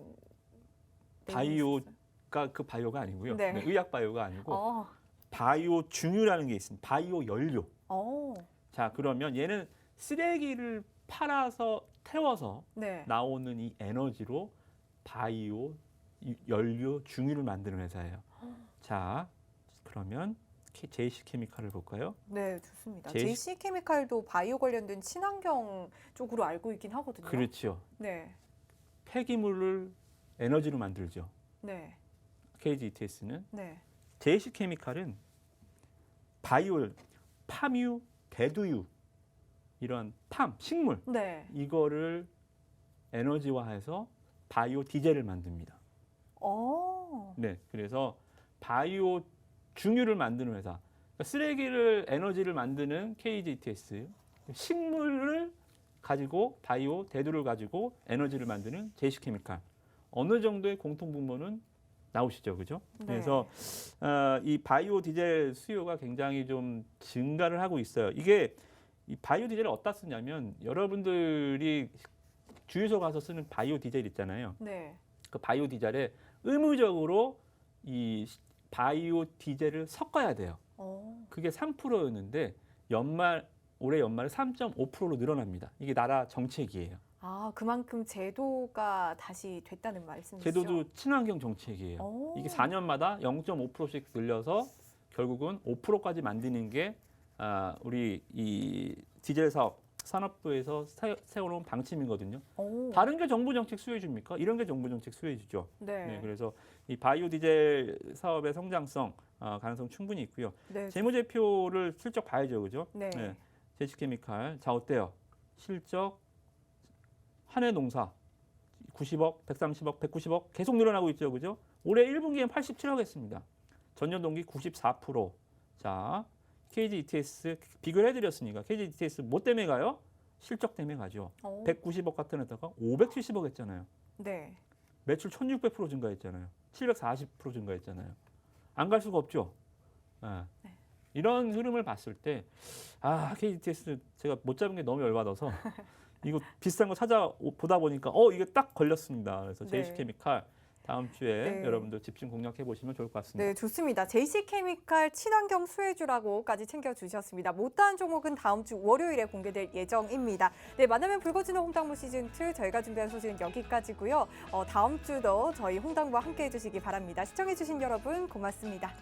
바이오가 그 바이오가 아니고요. 네. 네, 의약 바이오가 아니고 바이오 중유라는 게 있습니다. 바이오 연료. 자, 그러면 얘는 쓰레기를 팔아서 태워서 네. 나오는 이 에너지로 바이오 연료 중유를 만드는 회사예요. 자, 그러면 JC케미칼을 볼까요? 네, 좋습니다. JC케미칼도 바이오 관련된 친환경 쪽으로 알고 있긴 하거든요. 그렇죠. 네. 폐기물을 에너지로 만들죠. 네. KG ETS는 네. JC케미칼은 바이오, 팜유, 대두유 이런 식물 네. 이거를 에너지화해서 바이오 디젤을 만듭니다. 네, 그래서 바이오 중유를 만드는 회사. 그러니까 쓰레기를 에너지를 만드는 KG ETS, 식물을 가지고 바이오 대두를 가지고 에너지를 만드는 JC케미칼. 어느 정도의 공통 분모는 나오시죠, 그죠? 네. 그래서 이 바이오 디젤 수요가 굉장히 좀 증가를 하고 있어요. 이게 이 바이오 디젤을 어디다 쓰냐면 여러분들이 주유소 가서 쓰는 바이오 디젤 있잖아요. 네. 그 바이오 디젤에 의무적으로 이 바이오 디젤을 섞어야 돼요. 그게 3%였는데 올해 연말에 3.5%로 늘어납니다. 이게 나라 정책이에요. 그만큼 제도가 다시 됐다는 말씀이시죠? 제도도 친환경 정책이에요. 이게 4년마다 0.5%씩 늘려서 결국은 5%까지 만드는 게 우리 이 디젤 사업 산업부에서 세워놓은 방침이거든요. 다른 게 정부 정책 수혜해 줍니까? 이런 게 정부 정책 수혜해 주죠. 네. 그래서 이 바이오 디젤 사업의 성장성 가능성 충분히 있고요. 네. 재무제표를 슬쩍 봐야죠, 그죠? 네. JC케미칼 자 어때요? 실적 한 해 농사 90억, 130억, 190억 계속 늘어나고 있죠, 그죠? 올해 1분기엔 87억 했습니다. 전년 동기 94%. 자, KG ETS 비교를 해드렸으니까 KG ETS 뭐 때문에 가요? 실적 때문에 가죠. 190억 같은 데다가 570억 했잖아요. 네. 매출 1600% 증가했잖아요. 740% 증가했잖아요. 안 갈 수가 없죠. 네. 이런 흐름을 봤을 때 KG ETS 제가 못 잡은 게 너무 열받아서 이거 비싼 거 찾아보다 보니까 이게 딱 걸렸습니다. 그래서 네. JC케미칼 다음 주에 네. 여러분들 집중 공략해 보시면 좋을 것 같습니다. 네, 좋습니다. JC케미칼 친환경 수혜주라고까지 챙겨주셨습니다. 못다한 종목은 다음 주 월요일에 공개될 예정입니다. 네, 만나면 붉어지는 홍당무 시즌2 저희가 준비한 소식은 여기까지고요. 다음 주도 저희 홍당무와 함께해 주시기 바랍니다. 시청해 주신 여러분 고맙습니다.